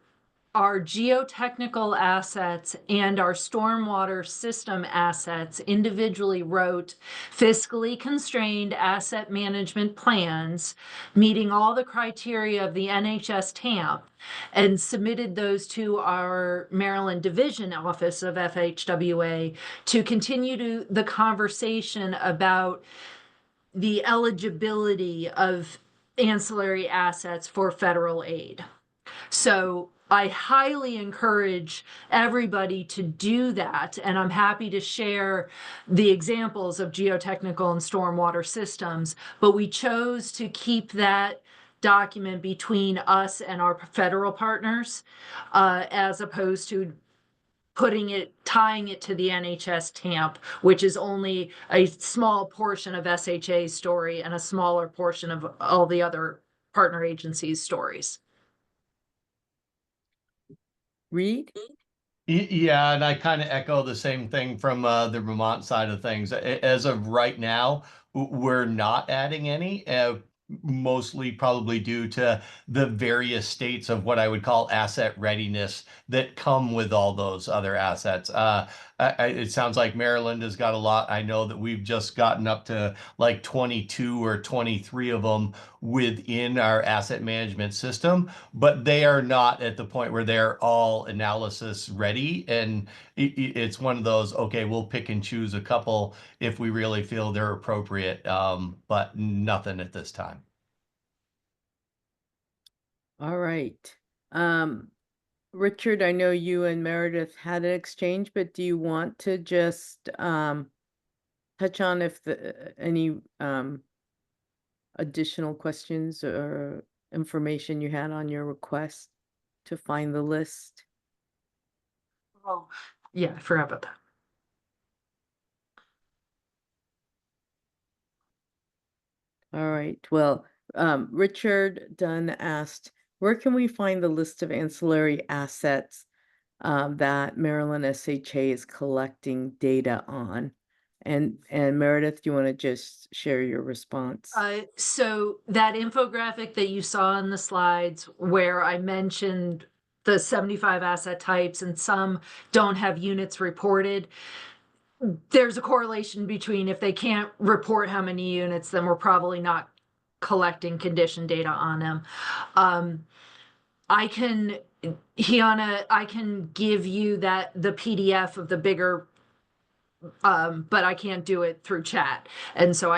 our geotechnical assets and our stormwater system assets individually wrote fiscally constrained asset management plans, meeting all the criteria of the NHS TAMP, and submitted those to our Maryland Division Office of FHWA to continue the conversation about the eligibility of ancillary assets for federal aid. So I highly encourage everybody to do that, and I'm happy to share the examples of geotechnical and stormwater systems, but we chose to keep that document between us and our federal partners, as opposed to tying it to the NHS TAMP, which is only a small portion of SHA's story and a smaller portion of all the other partner agencies' stories. Reid? Yeah, and I kind of echo the same thing from the Vermont side of things. As of right now, we're not adding any, mostly probably due to the various states of what I would call asset readiness that come with all those other assets. It sounds like Maryland has got a lot. I know that we've just gotten up to like 22 or 23 of them within our asset management system, but they are not at the point where they're all analysis ready. And it's one of those, okay, we'll pick and choose a couple if we really feel they're appropriate, but nothing at this time. All right. Richard, I know you and Meredith had an exchange, but do you want to just touch on if any additional questions or information you had on your request to find the list? Oh, yeah, I forgot about that. All right. Well, Richard Dunn asked, where can we find the list of ancillary assets that Maryland SHA is collecting data on? And Meredith, do you want to just share your response? So that infographic that you saw in the slides where I mentioned the 75 asset types and some don't have units reported, there's a correlation between if they can't report how many units, then we're probably not collecting condition data on them. I can give you the PDF of the bigger, but I can't do it through chat. And so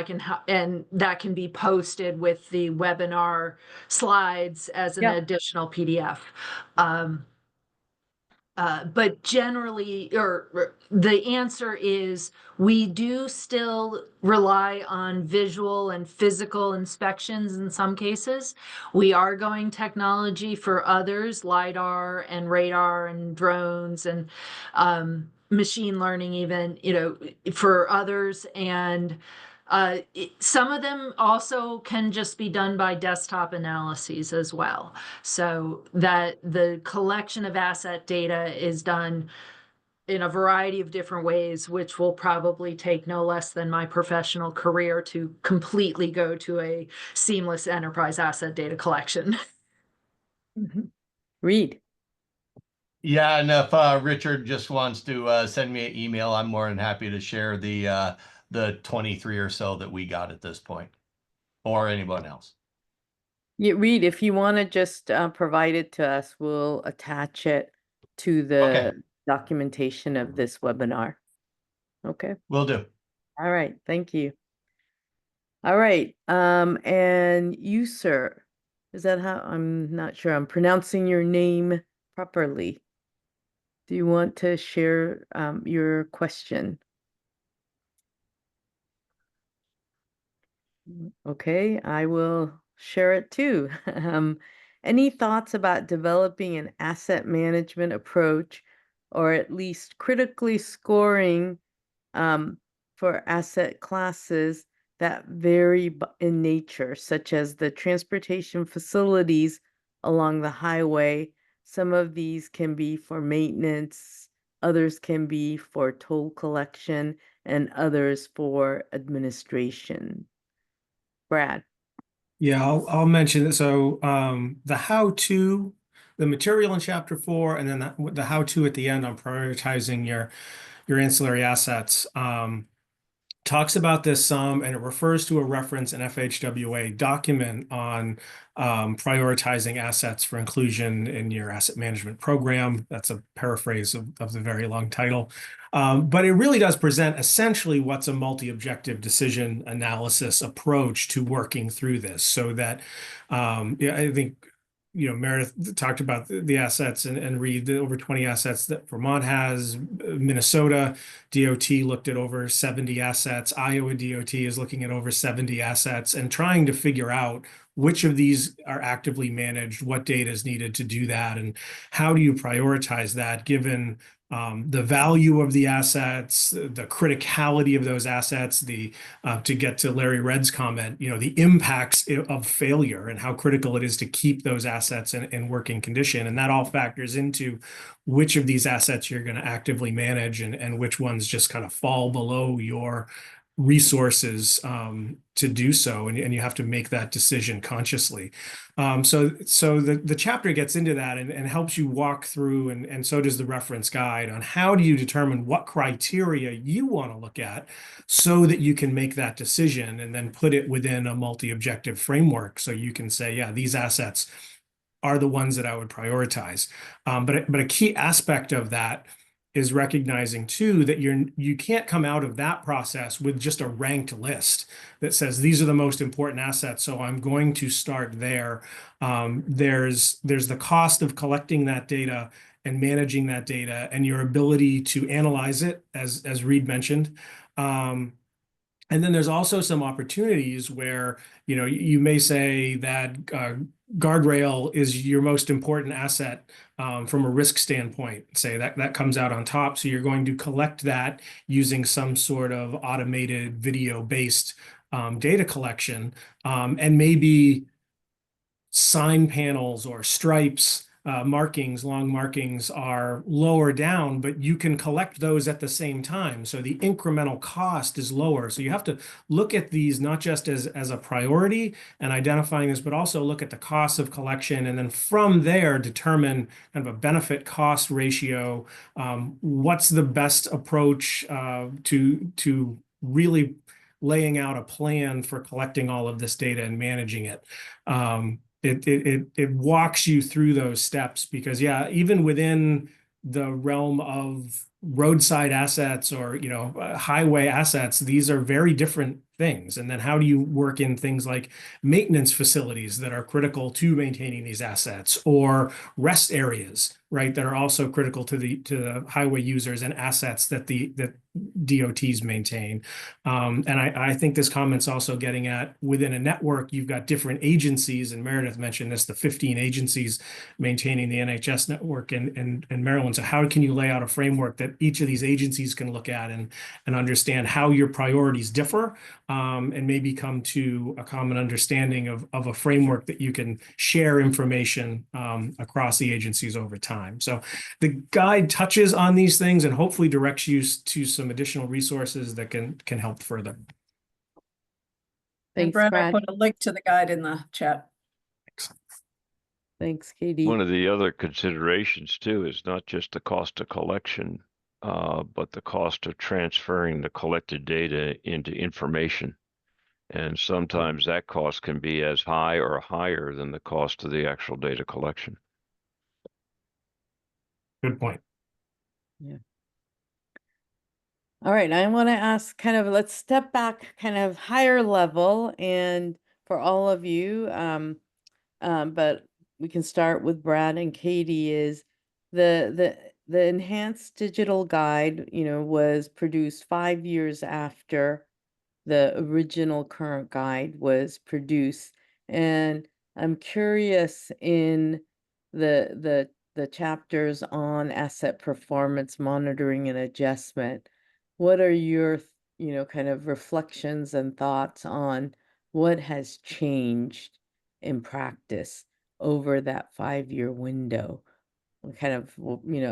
and that can be posted with the webinar slides as an additional PDF. But generally, the answer is we do still rely on visual and physical inspections in some cases. We are going technology for others, LiDAR and radar and drones and machine learning even, for others. And some of them also can just be done by desktop analyses as well. So that the collection of asset data is done in a variety of different ways, which will probably take no less than my professional career to completely go to a seamless enterprise asset data collection. Reid. Yeah, and if Richard just wants to send me an email, I'm more than happy to share the 23 or so that we got at this point, or anyone else. Yeah, Reid, if you want to just provide it to us, we'll attach it to the documentation of this webinar. Okay. Will do. All right. Thank you. All right. And you, sir, is that how, I'm not sure I'm pronouncing your name properly. Do you want to share your question? Okay, I will share it too. Any thoughts about developing an asset management approach, or at least critically scoring for asset classes that vary in nature, such as the transportation facilities along the highway? Some of these can be for maintenance, others can be for toll collection, and others for administration. Brad. Yeah, I'll mention it. So the how-to, the material in chapter 4, and then the how-to at the end on prioritizing your ancillary assets. Talks about this some, and it refers to a reference in FHWA document on prioritizing assets for inclusion in your asset management program. That's a paraphrase of the very long title. But it really does present essentially what's a multi-objective decision analysis approach to working through this, so that yeah, I think Meredith talked about the assets, and Reid, the over 20 assets that Vermont has. Minnesota DOT looked at over 70 assets. Iowa DOT is looking at over 70 assets and trying to figure out which of these are actively managed, what data is needed to do that, and how do you prioritize that given the value of the assets, the criticality of those assets, to get to Larry Reid's comment, the impacts of failure and how critical it is to keep those assets in working condition. And that all factors into which of these assets you're going to actively manage, and which ones just kind of fall below your resources to do so, and you have to make that decision consciously. So the chapter gets into that and helps you walk through, and so does the reference guide, on how do you determine what criteria you want to look at so that you can make that decision and then put it within a multi-objective framework, so you can say, yeah, these assets are the ones that I would prioritize. But a key aspect of that is recognizing too that you can't come out of that process with just a ranked list that says these are the most important assets, so I'm going to start there. There's the cost of collecting that data and managing that data, and your ability to analyze it, as Reid mentioned. And then there's also some opportunities where you may say that guardrail is your most important asset from a risk standpoint. Say that comes out on top, so you're going to collect that using some sort of automated video-based data collection, and maybe sign panels or stripes, markings, long markings are lower down, but you can collect those at the same time. So the incremental cost is lower. So you have to look at these not just as a priority and identifying this, but also look at the cost of collection. And then from there, determine kind of a benefit cost ratio. What's the best approach to really laying out a plan for collecting all of this data and managing it. It walks you through those steps, because yeah, even within the realm of roadside assets or highway assets, these are very different things. And then how do you work in things like maintenance facilities that are critical to maintaining these assets, or rest areas, right, that are also critical to the highway users and assets that DOTs maintain. And I think this comment's also getting at, within a network, you've got different agencies, and Meredith mentioned this, the 15 agencies maintaining the NHS network in Maryland. So how can you lay out a framework that each of these agencies can look at and understand how your priorities differ, and maybe come to a common understanding of a framework that you can share information across the agencies over time. So the guide touches on these things and hopefully directs you to some additional resources that can help further. And Thanks, Brad, I Brad. put a link to the guide in the chat. Thanks, Katie. One of the other considerations too is not just the cost of collection, but the cost of transferring the collected data into information. And sometimes that cost can be as high or higher than the cost of the actual data collection. Good point. Yeah. All right, I want to ask kind of, let's step back kind of higher level and for all of you, but we can start with Brad and Katie, is the Enhanced Digital Guide, was produced 5 years after the original current guide was produced. And I'm curious, in the chapters on asset performance monitoring and adjustment, what are your, kind of reflections and thoughts on what has changed in practice over that 5-year window? Kind of,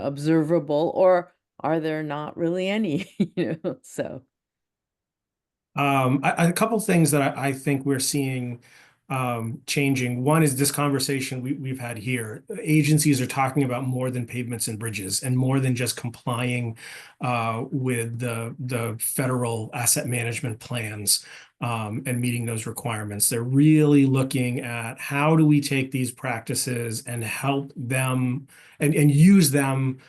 observable, or are there not really any, so. A couple things that I think we're seeing changing. One is this conversation we've had here. Agencies are talking about more than pavements and bridges, and more than just complying with the federal asset management plans and meeting those requirements. They're really looking at how do we take these practices and help them and use them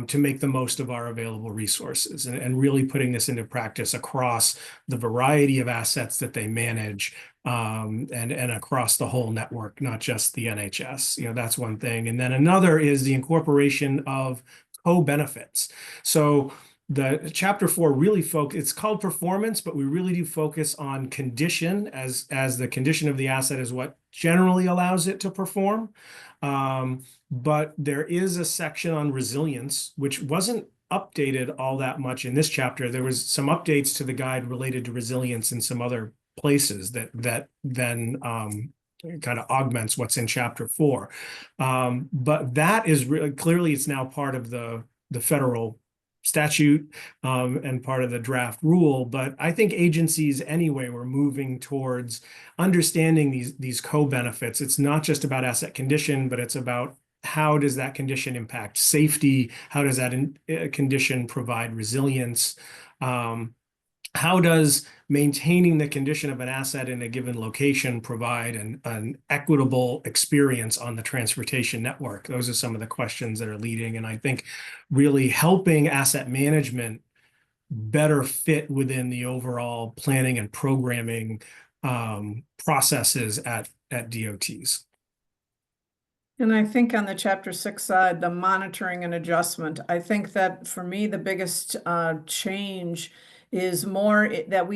to make the most of our available resources, and really putting this into practice across the variety of assets that they manage, and across the whole network, not just the NHS. That's one thing. And then another is the incorporation of co-benefits. So the chapter 4 really it's called performance, but we really do focus on condition, as the condition of the asset is what generally allows it to perform. But there is a section on resilience, which wasn't updated all that much in this chapter. There was some updates to the guide related to resilience in some other places that then kind of augments what's in chapter 4. But that is really clearly, it's now part of the federal statute and part of the draft rule. But I think agencies anyway were moving towards understanding these co-benefits. It's not just about asset condition, but it's about how does that condition impact safety? How does that condition provide resilience? How does maintaining the condition of an asset in a given location provide an equitable experience on the transportation network? Those are some of the questions that are leading, and I think really helping asset management better fit within the overall planning and programming processes at DOTs. And I think on the chapter 6 side, the monitoring and adjustment, I think that for me, the biggest change is more that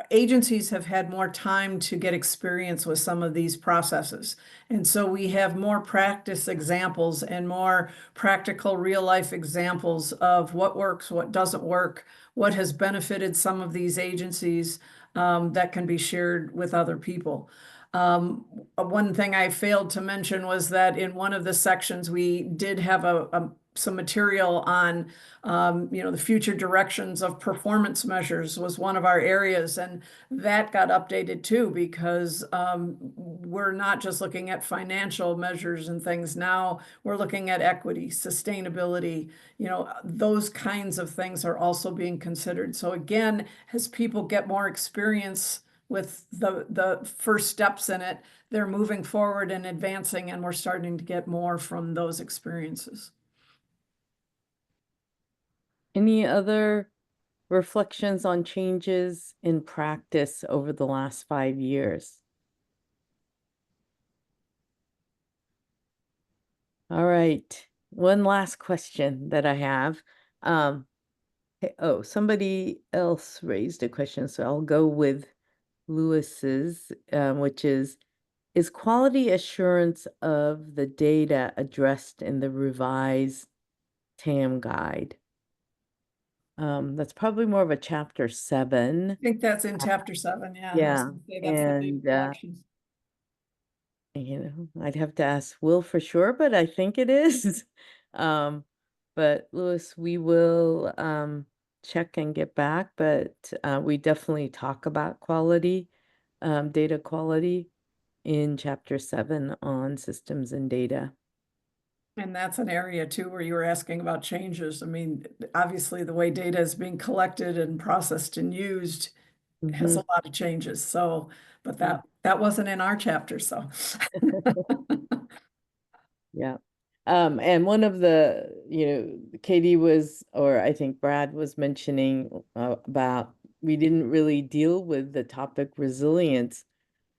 agencies have had more time to get experience with some of these processes. And so we have more practice examples and more practical real life examples of what works, what doesn't work, what has benefited some of these agencies that can be shared with other people. One thing I failed to mention was that in one of the sections, we did have some material on, the future directions of performance measures was one of our areas, and that got updated too, because we're not just looking at financial measures and things now, we're looking at equity, sustainability, those kinds of things are also being considered. So again, as people get more experience with the first steps in it, they're moving forward and advancing, and we're starting to get more from those experiences. Any other reflections on changes in practice over the last 5 years? All right, one last question that I have. Somebody else raised a question, so I'll go with Lewis's, which is quality assurance of the data addressed in the revised TAM guide? That's probably more of a chapter 7. I think that's in chapter 7, yeah. Yeah, That's the big collections. I'd have to ask Will for sure, but I think it is. But Lewis, we will check and get back, but we definitely talk about quality, data quality in chapter 7 on systems and data. And that's an area too where you were asking about changes. I mean, obviously the way data is being collected and processed and used has a lot of changes. So, but that wasn't in our chapter, so. Yeah. And one of the, Katie was, or I think Brad was mentioning about we didn't really deal with the topic resilience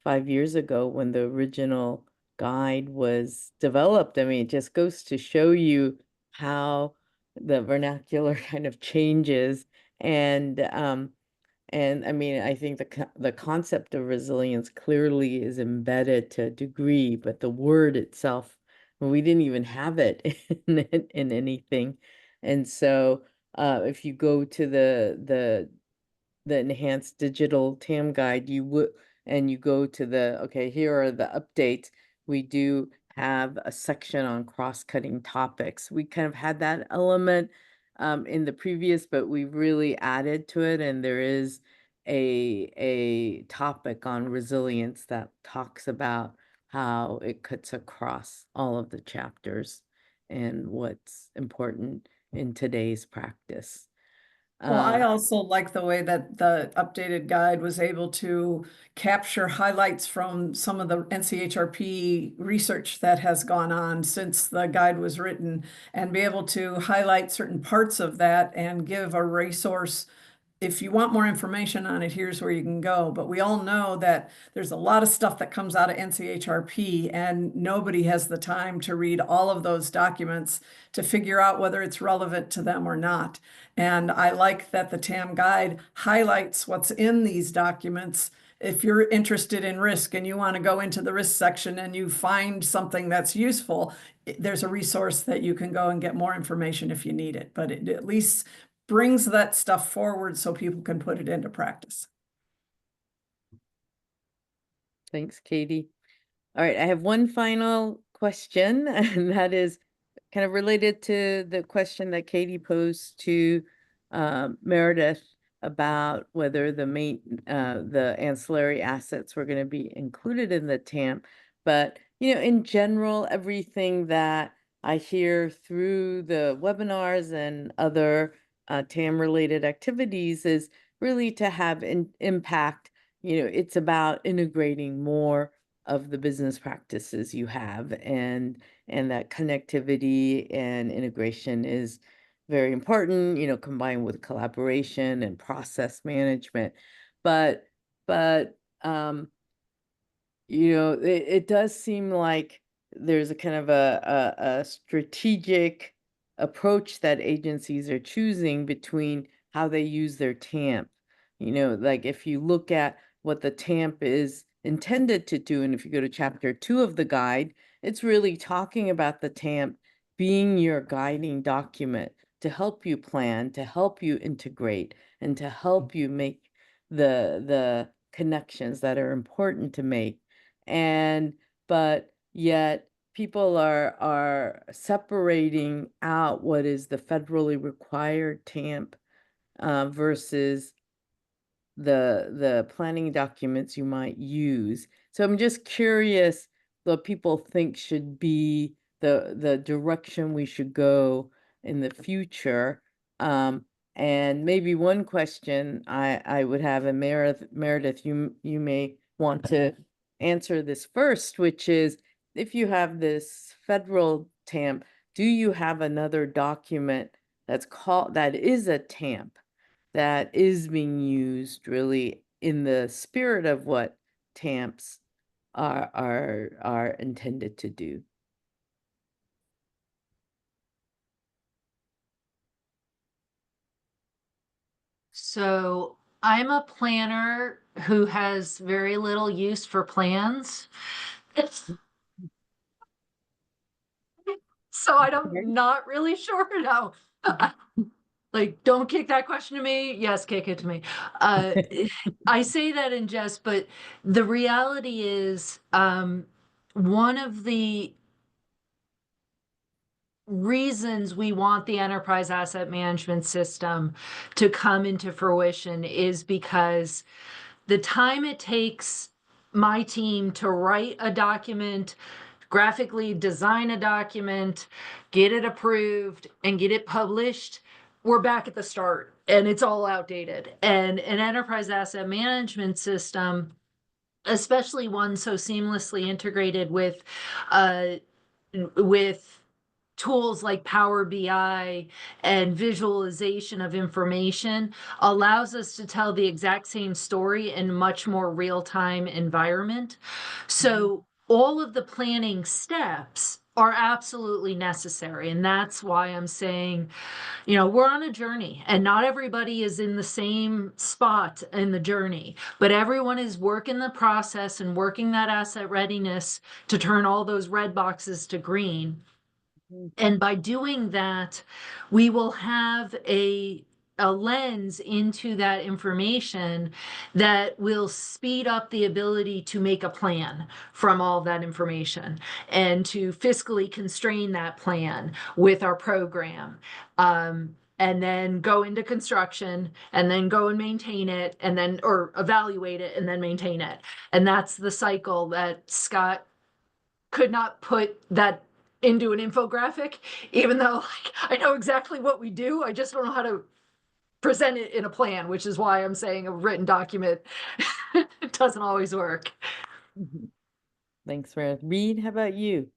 5 years ago when the original guide was developed. I mean, it just goes to show you how the vernacular kind of changes. And I mean, I think the concept of resilience clearly is embedded to a degree, but the word itself, we didn't even have it in anything. And so if you go to the Enhanced Digital TAM guide, and you go to okay, here are the updates. We do have a section on cross-cutting topics. We kind of had that element in the previous, but we've really added to it, and there is a topic on resilience that talks about how it cuts across all of the chapters and what's important in today's practice. Well, I also like the way that the updated guide was able to capture highlights from some of the NCHRP research that has gone on since the guide was written, and be able to highlight certain parts of that and give a resource. If you want more information on it, here's where you can go. But we all know that there's a lot of stuff that comes out of NCHRP, and nobody has the time to read all of those documents to figure out whether it's relevant to them or not. And I like that the TAM guide highlights what's in these documents. If you're interested in risk and you want to go into the risk section and you find something that's useful, there's a resource that you can go and get more information if you need it. But it at least brings that stuff forward so people can put it into practice. Thanks, Katie. All right, I have one final question, and that is kind of related to the question that Katie posed to Meredith about whether the ancillary assets were going to be included in the TAM. But, in general, everything that I hear through the webinars and other TAM-related activities is really to have an impact. It's about integrating more of the business practices you have, and that connectivity and integration is very important, combined with collaboration and process management. But it does seem like there's a kind of a strategic approach that agencies are choosing between how they use their TAMP. Like if you look at what the TAMP is intended to do, and if you go to chapter 2 of the guide, it's really talking about the TAMP being your guiding document to help you plan, to help you integrate, and to help you make the connections that are important to make. But yet people are separating out what is the federally required TAMP versus the planning documents you might use. So I'm just curious what people think should be the direction we should go in the future. And maybe one question I would have, and Meredith, you may want to answer this first, which is, if you have this federal TAMP, do you have another document that is a TAMP that is being used really in the spirit of what TAMPs are intended to do? So I'm a planner who has very little use for plans. So I'm not really sure now. Like, don't kick that question to me. Yes, kick it to me. I say that in jest, but the reality is, one of the reasons we want the enterprise asset management system to come into fruition is because the time it takes my team to write a document, graphically design a document, get it approved, and get it published, we're back at the start and it's all outdated. And an enterprise asset management system, especially one so seamlessly integrated with tools like Power BI and visualization of information allows us to tell the exact same story in much more real-time environment. So all of the planning steps are absolutely necessary. And that's why I'm saying, you know, we're on a journey and not everybody is in the same spot in the journey, but everyone is working the process and working that asset readiness to turn all those red boxes to green. And by doing that, we will have a lens into that information that will speed up the ability to make a plan from all that information and to fiscally constrain that plan with our program. And then go into construction and then go and maintain it and then, or evaluate it and then maintain it. And that's the cycle that Scott could not put that into an infographic, even though like, I know exactly what we do. I just don't know how to present it in a plan, which is why I'm saying a written document it doesn't always work. Thanks, Meredith. Reid, how about you?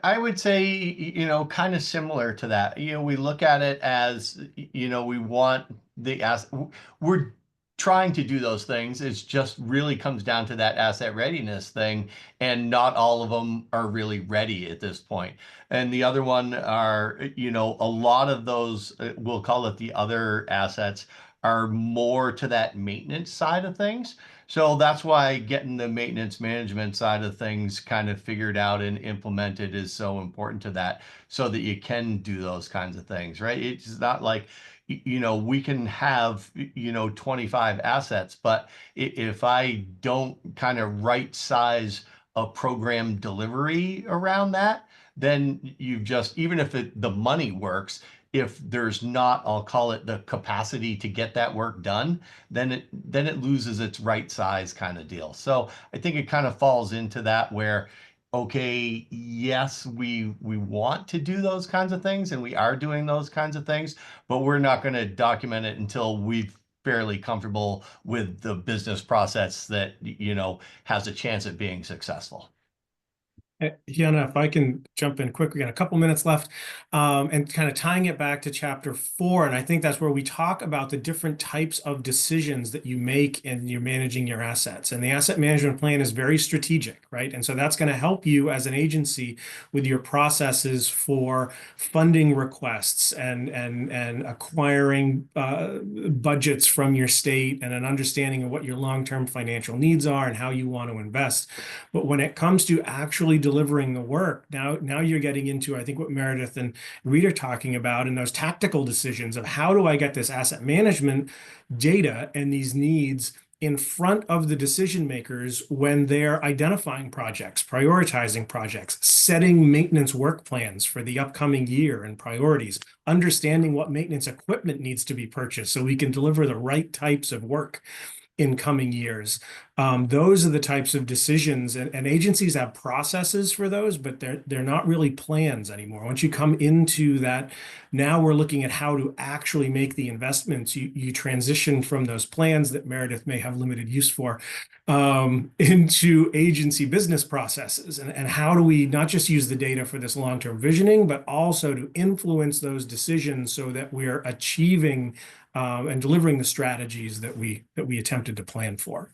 I would say, you know, kind of similar to that. You know, we look at it as, you know, we want we're trying to do those things. It's just really comes down to that asset readiness thing, and not all of them are really ready at this point. And the other one are, you know, a lot of those, we'll call it the other assets, are more to that maintenance side of things. So that's why getting the maintenance management side of things kind of figured out and implemented is so important to that, so that you can do those kinds of things, right? It's not like, you know, we can have, you know, 25 assets, but if I don't kind of right size a program delivery around that, then you've just, even if the money works, if there's not, I'll call it the capacity to get that work done, then it loses its right size kind of deal. So I think it kind of falls into that where, okay, yes, we want to do those kinds of things and we are doing those kinds of things, but we're not going to document it until we're fairly comfortable with the business process that, you know, has a chance at being successful. Kiana, if I can jump in quick, we got a couple minutes left, and kind of tying it back to chapter 4. And I think that's where we talk about the different types of decisions that you make in you're managing your assets. And the asset management plan is very strategic, right? And so that's going to help you as an agency with your processes for funding requests and acquiring budgets from your state and an understanding of what your long-term financial needs are and how you want to invest. But when it comes to actually delivering the work, now you're getting into, I think, what Meredith and Reid are talking about, and those tactical decisions of how do I get this asset management data and these needs in front of the decision makers when they're identifying projects, prioritizing projects, setting maintenance work plans for the upcoming year and priorities, understanding what maintenance equipment needs to be purchased so we can deliver the right types of work in coming years. Those are the types of decisions, and agencies have processes for those, but they're not really plans anymore. Once you come into that, now we're looking at how to actually make the investments. You transition from those plans that Meredith may have limited use for into agency business processes, and how do we not just use the data for this long-term visioning, but also to influence those decisions so that we're achieving and delivering the strategies that we attempted to plan for.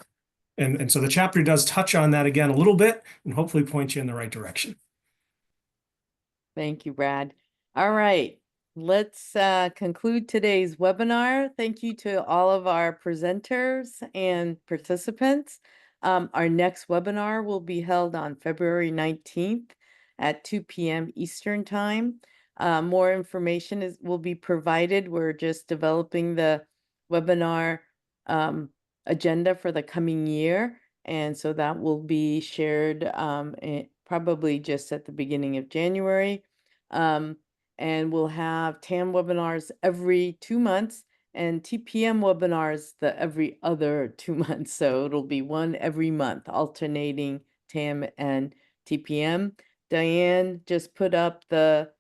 And so the chapter does touch on that again a little bit and hopefully point you in the right direction. Thank you, Brad. All right, let's conclude today's webinar. Thank you to all of our presenters and participants. Our next webinar will be held on February 19th at 2 p.m. Eastern Time. More information will be provided. We're just developing the webinar agenda for the coming year. And so that will be shared probably just at the beginning of January. And we'll have TAM webinars every 2 months and TPM webinars every other 2 months. So it'll be one every month, alternating TAM and TPM. Diane just put up the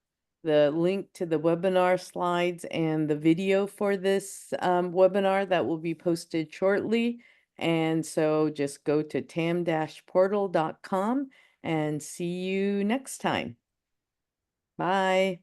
link to the webinar slides and the video for this webinar that will be posted shortly. And so just go to tam-portal.com and see you next time. Bye.